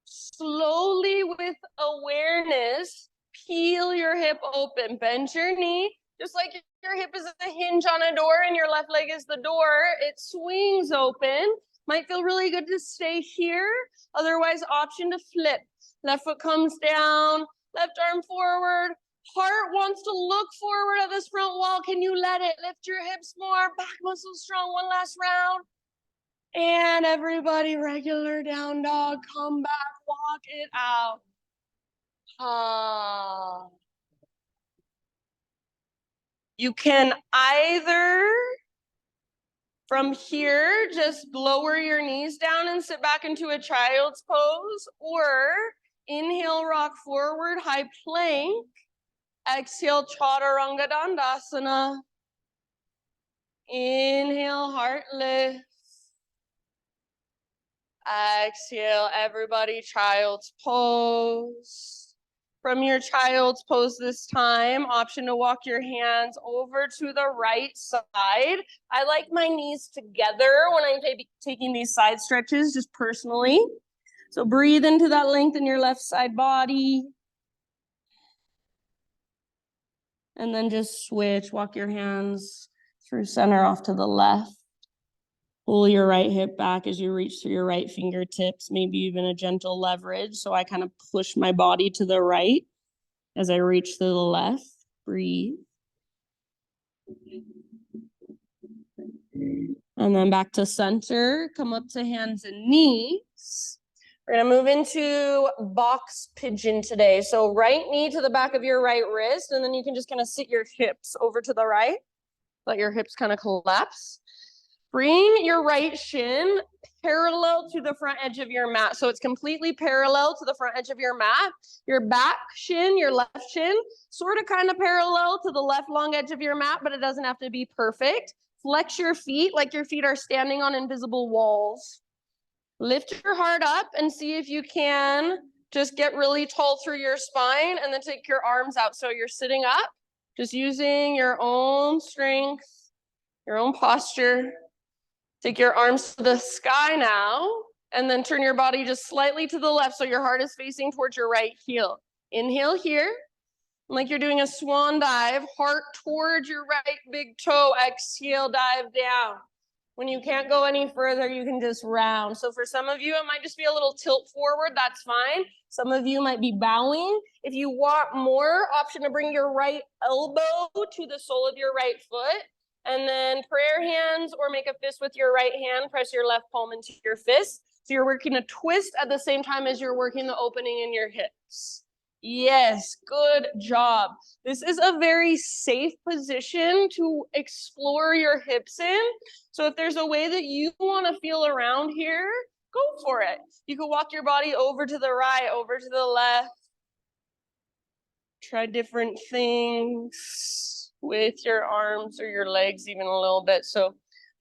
Slowly with awareness, peel your hip open, bend your knee. Just like your hip is a hinge on a door and your left leg is the door, it swings open. Might feel really good to stay here. Otherwise, option to flip. Left foot comes down, left arm forward. Heart wants to look forward at this front wall. Can you let it? Lift your hips more, back muscles strong. One last round. And everybody, regular down dog, come back, walk it out. You can either from here just lower your knees down and sit back into a child's pose, or inhale, rock forward, high plank. Exhale, Chaturanga Dandasana. Inhale, heart lift. Exhale, everybody, child's pose. From your child's pose this time, option to walk your hands over to the right side. I like my knees together when I'm taking these side stretches, just personally. So breathe into that length in your left side body. And then just switch, walk your hands through center off to the left. Pull your right hip back as you reach through your right fingertips, maybe even a gentle leverage. So I kind of push my body to the right as I reach to the left. Breathe. And then back to center, come up to hands and knees. We're gonna move into box pigeon today. So right knee to the back of your right wrist, and then you can just kind of sit your hips over to the right. Let your hips kind of collapse. Bring your right shin parallel to the front edge of your mat. So it's completely parallel to the front edge of your mat. Your back shin, your left shin, sort of kind of parallel to the left long edge of your mat, but it doesn't have to be perfect. Flex your feet like your feet are standing on invisible walls. Lift your heart up and see if you can just get really tall through your spine, and then take your arms out. So you're sitting up, just using your own strength, your own posture. Take your arms to the sky now, and then turn your body just slightly to the left so your heart is facing towards your right heel. Inhale here, like you're doing a swan dive, heart towards your right big toe. Exhale, dive down. When you can't go any further, you can just round. So for some of you, it might just be a little tilt forward. That's fine. Some of you might be bowing. If you want more, option to bring your right elbow to the sole of your right foot. And then prayer hands, or make a fist with your right hand. Press your left palm into your fist. So you're working a twist at the same time as you're working the opening in your hips. Yes, good job. This is a very safe position to explore your hips in. So if there's a way that you want to feel around here, go for it. You can walk your body over to the right, over to the left. Try different things with your arms or your legs even a little bit. So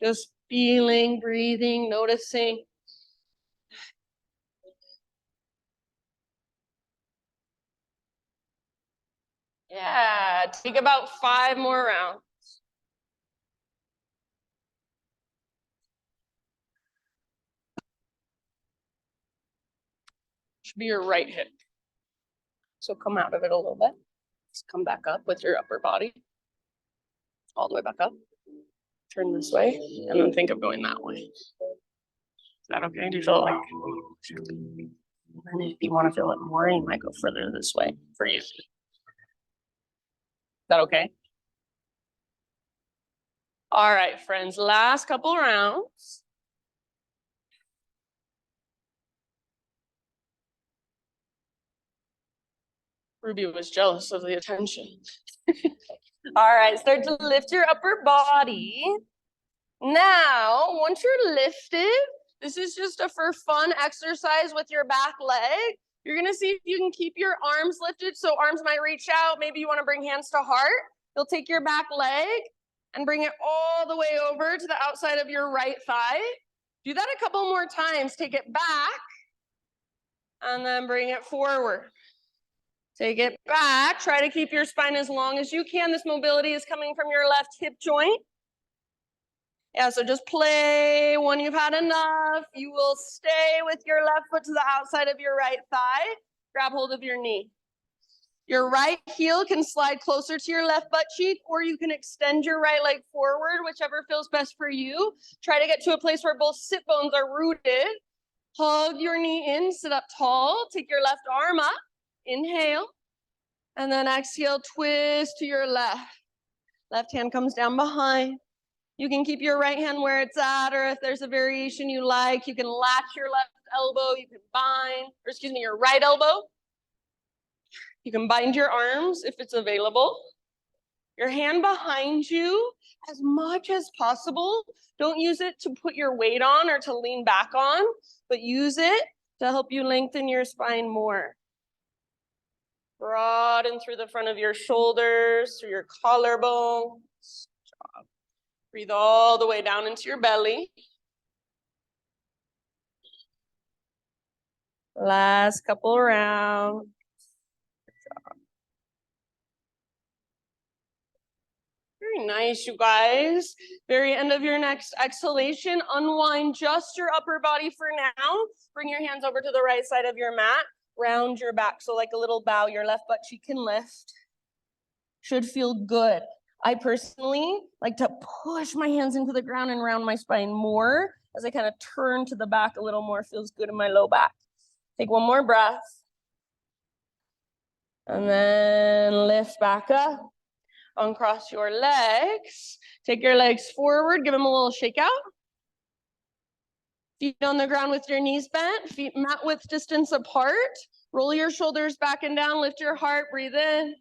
just feeling, breathing, noticing. Yeah, take about 5 more rounds. Should be your right hip. So come out of it a little bit. Just come back up with your upper body. All the way back up. Turn this way, and then think of going that way. Is that okay? Do you feel like? And if you want to feel it more, you might go further this way for you. Is that okay? All right, friends, last couple rounds. Ruby was jealous of the attention. All right, start to lift your upper body. Now, once you're lifted, this is just a for fun exercise with your back leg. You're gonna see if you can keep your arms lifted, so arms might reach out. Maybe you wanna bring hands to heart. You'll take your back leg and bring it all the way over to the outside of your right thigh. Do that a couple more times. Take it back, and then bring it forward. Take it back. Try to keep your spine as long as you can. This mobility is coming from your left hip joint. Yeah, so just play. When you've had enough, you will stay with your left foot to the outside of your right thigh. Grab hold of your knee. Your right heel can slide closer to your left butt cheek, or you can extend your right leg forward, whichever feels best for you. Try to get to a place where both sit bones are rooted. Hug your knee in, sit up tall. Take your left arm up. Inhale. And then exhale, twist to your left. Left hand comes down behind. You can keep your right hand where it's at, or if there's a variation you like, you can latch your left elbow, you can bind, or excuse me, your right elbow. You can bind your arms if it's available. Your hand behind you as much as possible. Don't use it to put your weight on or to lean back on, but use it to help you lengthen your spine more. Broaden through the front of your shoulders, through your collarbones. Breathe all the way down into your belly. Last couple rounds. Very nice, you guys. Very end of your next exhalation, unwind just your upper body for now. Bring your hands over to the right side of your mat. Round your back, so like a little bow, your left butt cheek can lift. Should feel good. I personally like to push my hands into the ground and round my spine more as I kind of turn to the back a little more. Feels good in my low back. Take one more breath. And then lift back up. Uncross your legs. Take your legs forward. Give them a little shake out. Feet on the ground with your knees bent. Feet mat width distance apart. Roll your shoulders back and down. Lift your heart. Breathe in.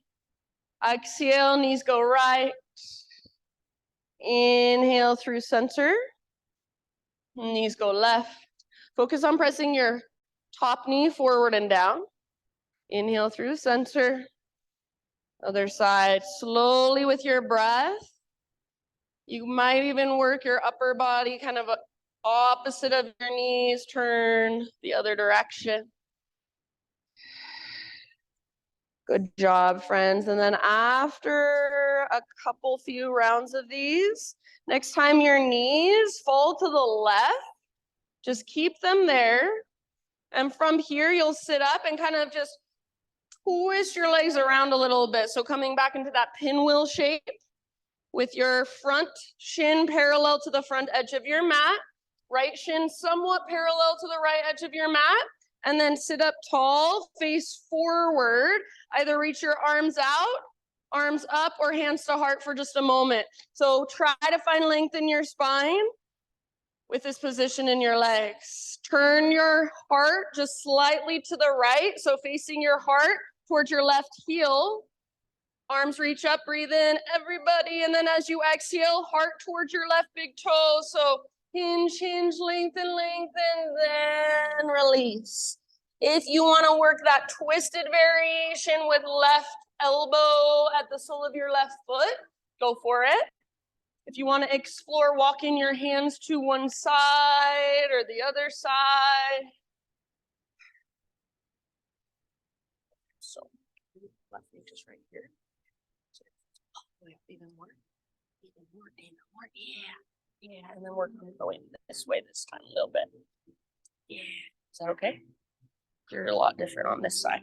Exhale. Knees go right. Inhale through center. Knees go left. Focus on pressing your top knee forward and down. Inhale through center. Other side. Slowly with your breath. You might even work your upper body kind of opposite of your knees. Turn the other direction. Good job, friends. And then after a few rounds of these, next time your knees fall to the left, just keep them there. And from here, you'll sit up and kind of just twist your legs around a little bit. So coming back into that pinwheel shape with your front shin parallel to the front edge of your mat, right shin somewhat parallel to the right edge of your mat, and then sit up tall, face forward. Either reach your arms out, arms up, or hands to heart for just a moment. So try to find length in your spine with this position in your legs. Turn your heart just slightly to the right, so facing your heart towards your left heel. Arms reach up, breathe in, everybody. And then as you exhale, heart towards your left big toe. So hinge, hinge, lengthen, lengthen, then release. If you want to work that twisted variation with left elbow at the sole of your left foot, go for it. If you want to explore walking your hands to one side or the other side. So left knee just right here. Even more, yeah, and then we're going this way this time a little bit. Yeah, is that okay? You're a lot different on this side.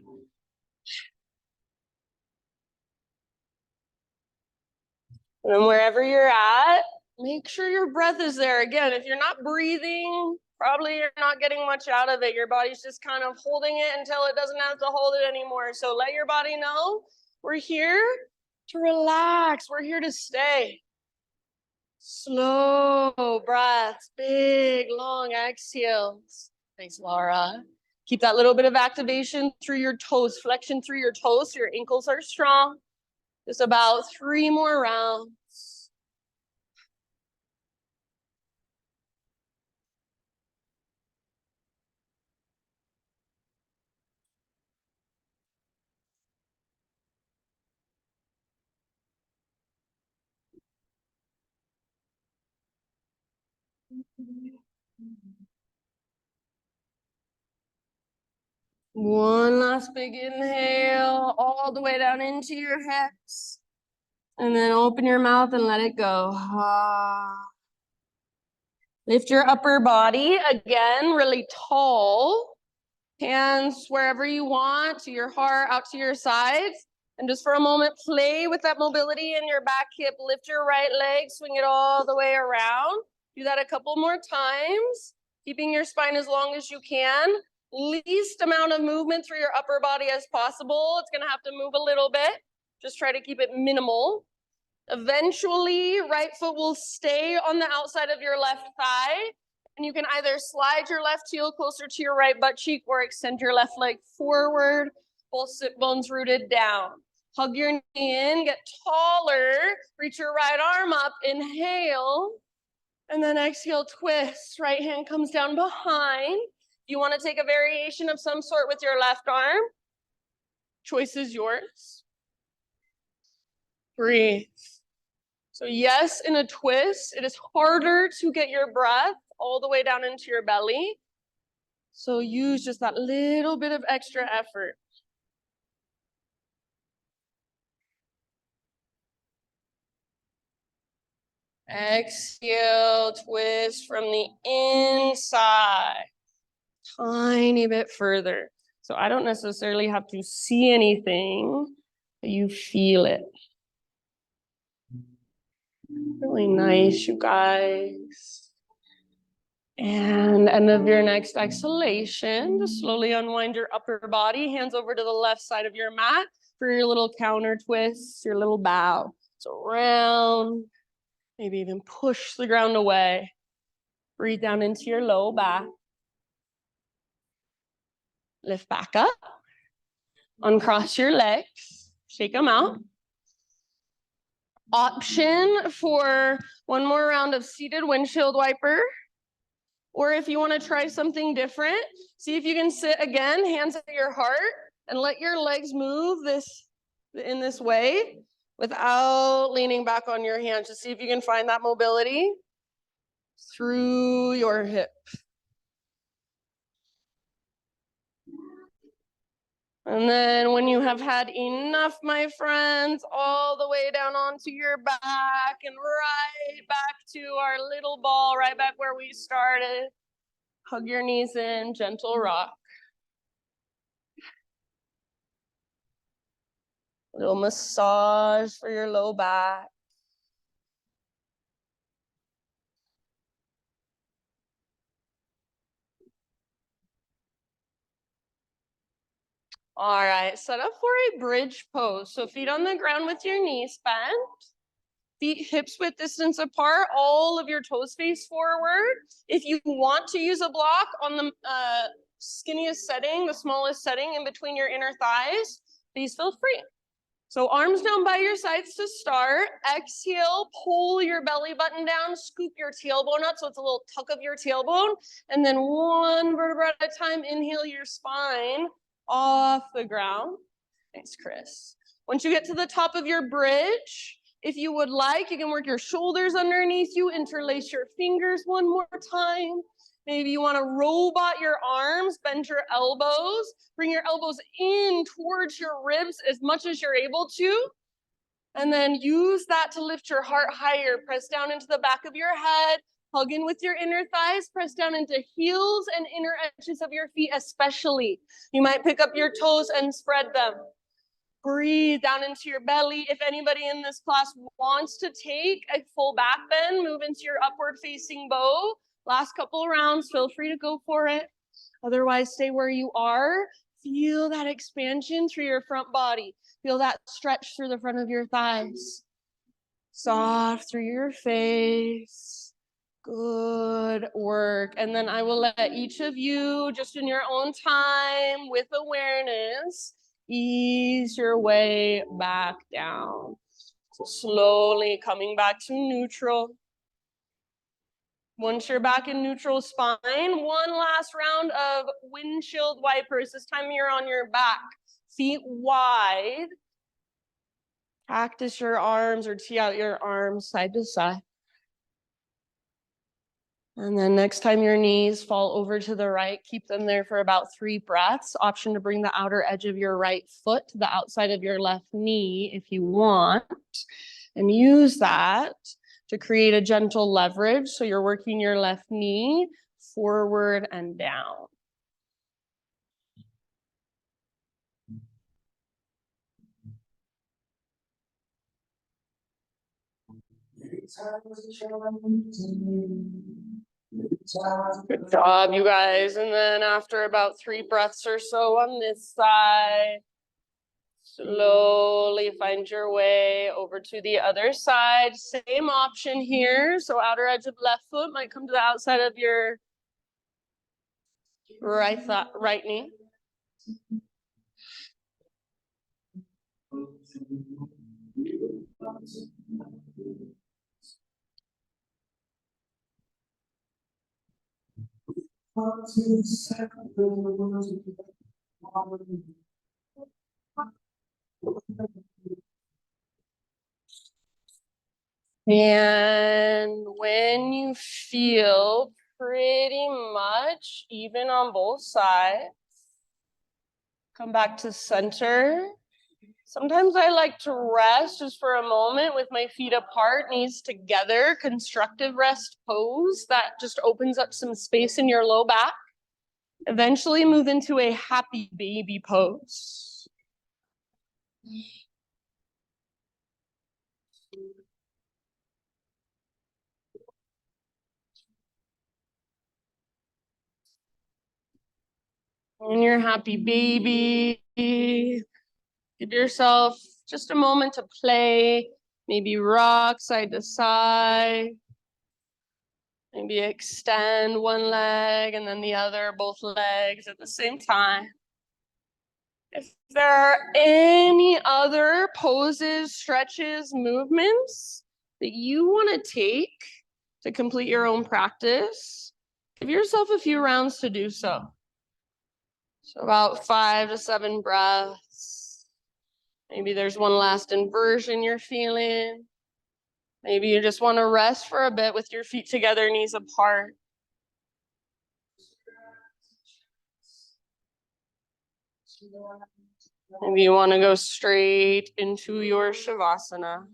And then wherever you're at, make sure your breath is there. Again, if you're not breathing, probably you're not getting much out of it. Your body's just kind of holding it until it doesn't have to hold it anymore. So let your body know we're here to relax. We're here to stay. Slow breaths, big, long exhales. Thanks, Laura. Keep that little bit of activation through your toes, flexion through your toes so your ankles are strong. Just about 3 more rounds. One last big inhale, all the way down into your hips. And then open your mouth and let it go. Lift your upper body, again, really tall. Hands wherever you want, to your heart, out to your sides. And just for a moment, play with that mobility in your back hip. Lift your right leg, swing it all the way around. Do that a couple more times, keeping your spine as long as you can. Least amount of movement through your upper body as possible. It's gonna have to move a little bit. Just try to keep it minimal. Eventually, right foot will stay on the outside of your left thigh, and you can either slide your left heel closer to your right butt cheek or extend your left leg forward, both sit bones rooted down. Hug your knee in, get taller, reach your right arm up, inhale, and then exhale, twist. Right hand comes down behind. You want to take a variation of some sort with your left arm. Choice is yours. Breathe. So yes, in a twist, it is harder to get your breath all the way down into your belly. So use just that little bit of extra effort. Exhale, twist from the inside. Tiny bit further. So I don't necessarily have to see anything, but you feel it. Really nice, you guys. And end of your next exhalation, just slowly unwind your upper body, hands over to the left side of your mat for your little counter twist, your little bow. So round, maybe even push the ground away. Breathe down into your low back. Lift back up. Uncross your legs. Shake them out. Option for one more round of seated windshield wiper. Or if you want to try something different, see if you can sit again, hands at your heart, and let your legs move in this way without leaning back on your hands. Just see if you can find that mobility through your hip. And then when you have had enough, my friends, all the way down onto your back and right back to our little ball, right back where we started. Hug your knees in, gentle rock. A little massage for your low back. All right, set up for a bridge pose. So feet on the ground with your knees bent. Feet hips width distance apart, all of your toes face forward. If you want to use a block on the skinniest setting, the smallest setting in between your inner thighs, please feel free. So arms down by your sides to start. Exhale, pull your belly button down, scoop your tailbone up so it's a little tuck of your tailbone. And then one vertebra at a time, inhale your spine off the ground. Thanks, Chris. Once you get to the top of your bridge, if you would like, you can work your shoulders underneath you, interlace your fingers one more time. Maybe you want to robot your arms, bend your elbows, bring your elbows in towards your ribs as much as you're able to. And then use that to lift your heart higher. Press down into the back of your head. Hug in with your inner thighs. Press down into heels and inner edges of your feet especially. You might pick up your toes and spread them. Breathe down into your belly. If anybody in this class wants to take a full back bend, move into your upward facing bow. Last couple of rounds, feel free to go for it. Otherwise, stay where you are. Feel that expansion through your front body. Feel that stretch through the front of your thighs. Soft through your face. Good work. And then I will let each of you, just in your own time, with awareness, ease your way back down. So slowly coming back to neutral. Once you're back in neutral spine, one last round of windshield wipers. This time you're on your back, feet wide. Practice your arms or tee out your arms side to side. And then next time your knees fall over to the right, keep them there for about 3 breaths. Option to bring the outer edge of your right foot to the outside of your left knee if you want. And use that to create a gentle leverage. So you're working your left knee forward and down. Good job, you guys. And then after about 3 breaths or so on this side, Slowly find your way over to the other side. Same option here. So outer edge of left foot might come to the outside of your right knee. And when you feel pretty much even on both sides, come back to center. Sometimes I like to rest just for a moment with my feet apart, knees together, constructive rest pose that just opens up some space in your low back. Eventually move into a happy baby pose. In your happy baby, give yourself just a moment to play, maybe rock side to side, maybe extend one leg and then the other, both legs at the same time. If there are any other poses, stretches, movements that you want to take to complete your own practice, give yourself a few rounds to do so. So about 5 to 7 breaths. Maybe there's one last inversion you're feeling. Maybe you just want to rest for a bit with your feet together, knees apart. Maybe you want to go straight into your Shavasana.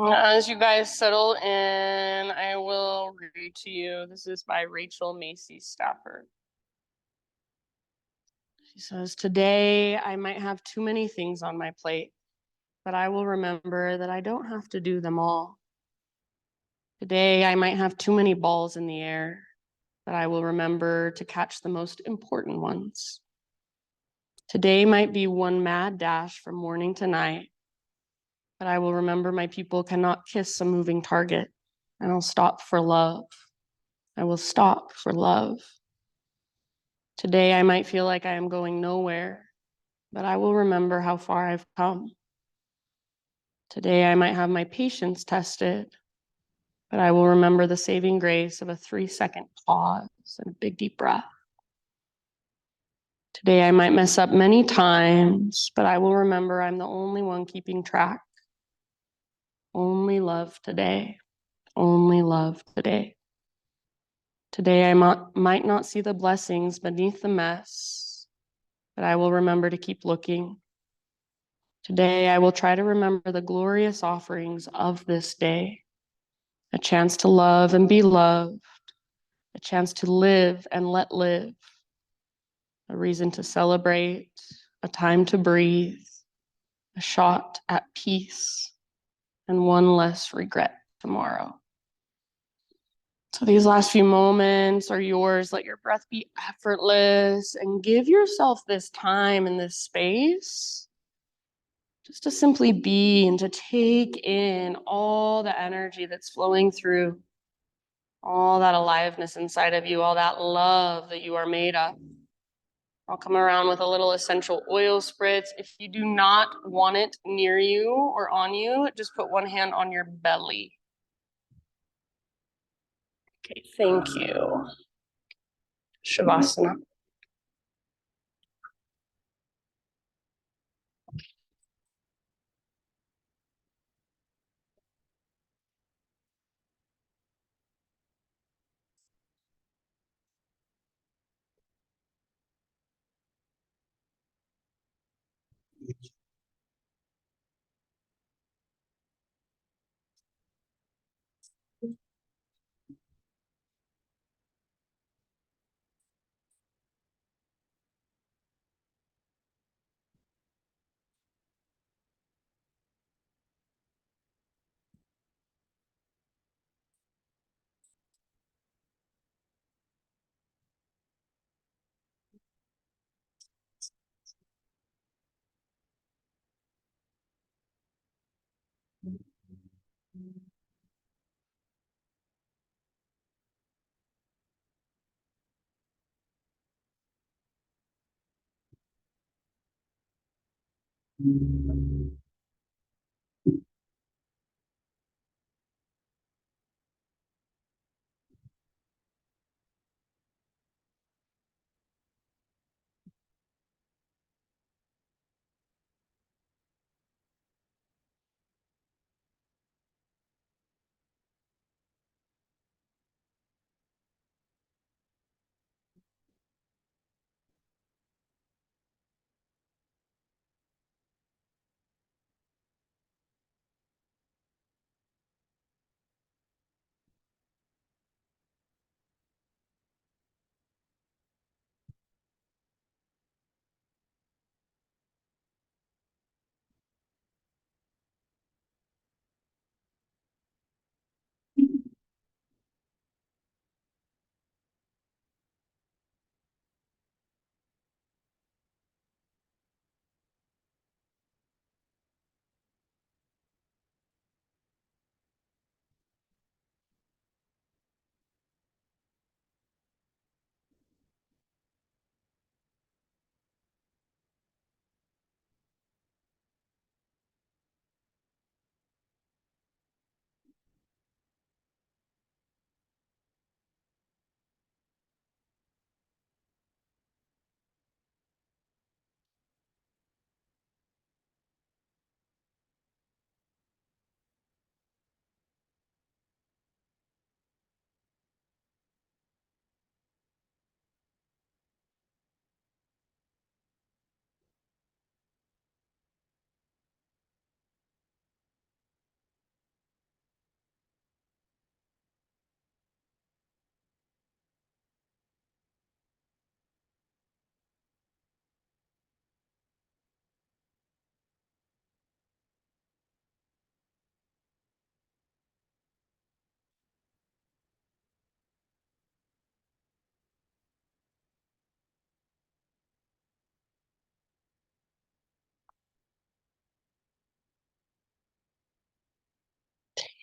As you guys settle in, I will read to you. This is by Rachel Macy Stafford. She says, "Today I might have too many things on my plate, but I will remember that I don't have to do them all. Today I might have too many balls in the air, but I will remember to catch the most important ones. Today might be one mad dash from morning to night, but I will remember my people cannot kiss a moving target, and I'll stop for love. I will stop for love. Today I might feel like I am going nowhere, but I will remember how far I've come. Today I might have my patience tested, but I will remember the saving grace of a 3-second pause and a big deep breath. Today I might mess up many times, but I will remember I'm the only one keeping track. Only love today. Only love today. Today I might not see the blessings beneath the mess, but I will remember to keep looking. Today I will try to remember the glorious offerings of this day. A chance to love and be loved. A chance to live and let live. A reason to celebrate. A time to breathe. A shot at peace. And one less regret tomorrow." So these last few moments are yours. Let your breath be effortless and give yourself this time and this space just to simply be and to take in all the energy that's flowing through, all that aliveness inside of you, all that love that you are made of. I'll come around with a little essential oil spritz. If you do not want it near you or on you, just put one hand on your belly. Okay, thank you. Shavasana.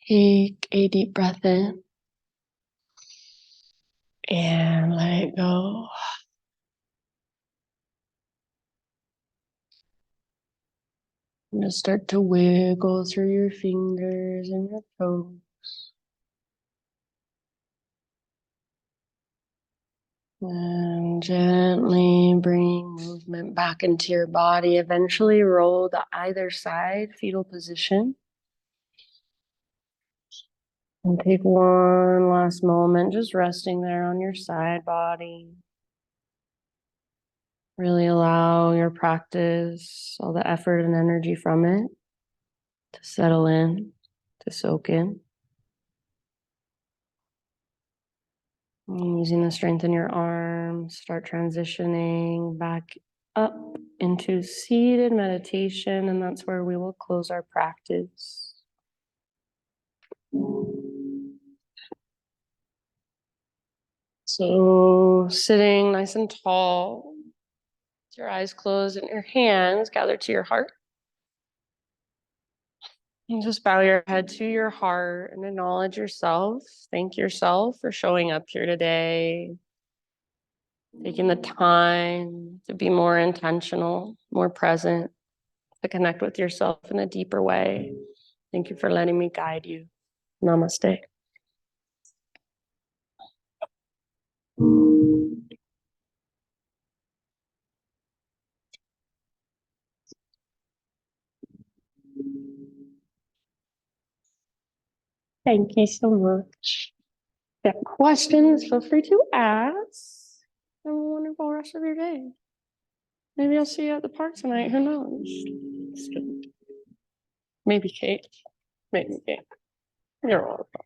Take a deep breath in and let it go. And just start to wiggle through your fingers and your toes. And gently bring movement back into your body. Eventually roll to either side, fetal position. And take one last moment, just resting there on your side body. Really allow your practice, all the effort and energy from it, to settle in, to soak in. And using the strength in your arms, start transitioning back up into seated meditation, and that's where we will close our practice. So sitting nice and tall, with your eyes closed and your hands gathered to your heart. And just bow your head to your heart and acknowledge yourself. Thank yourself for showing up here today, taking the time to be more intentional, more present, to connect with yourself in a deeper way. Thank you for letting me guide you. Namaste. Thank you so much. If you have questions, feel free to ask. Have a wonderful rest of your day. Maybe I'll see you at the park tonight. Who knows? Maybe Kate. Maybe Kate. You're welcome.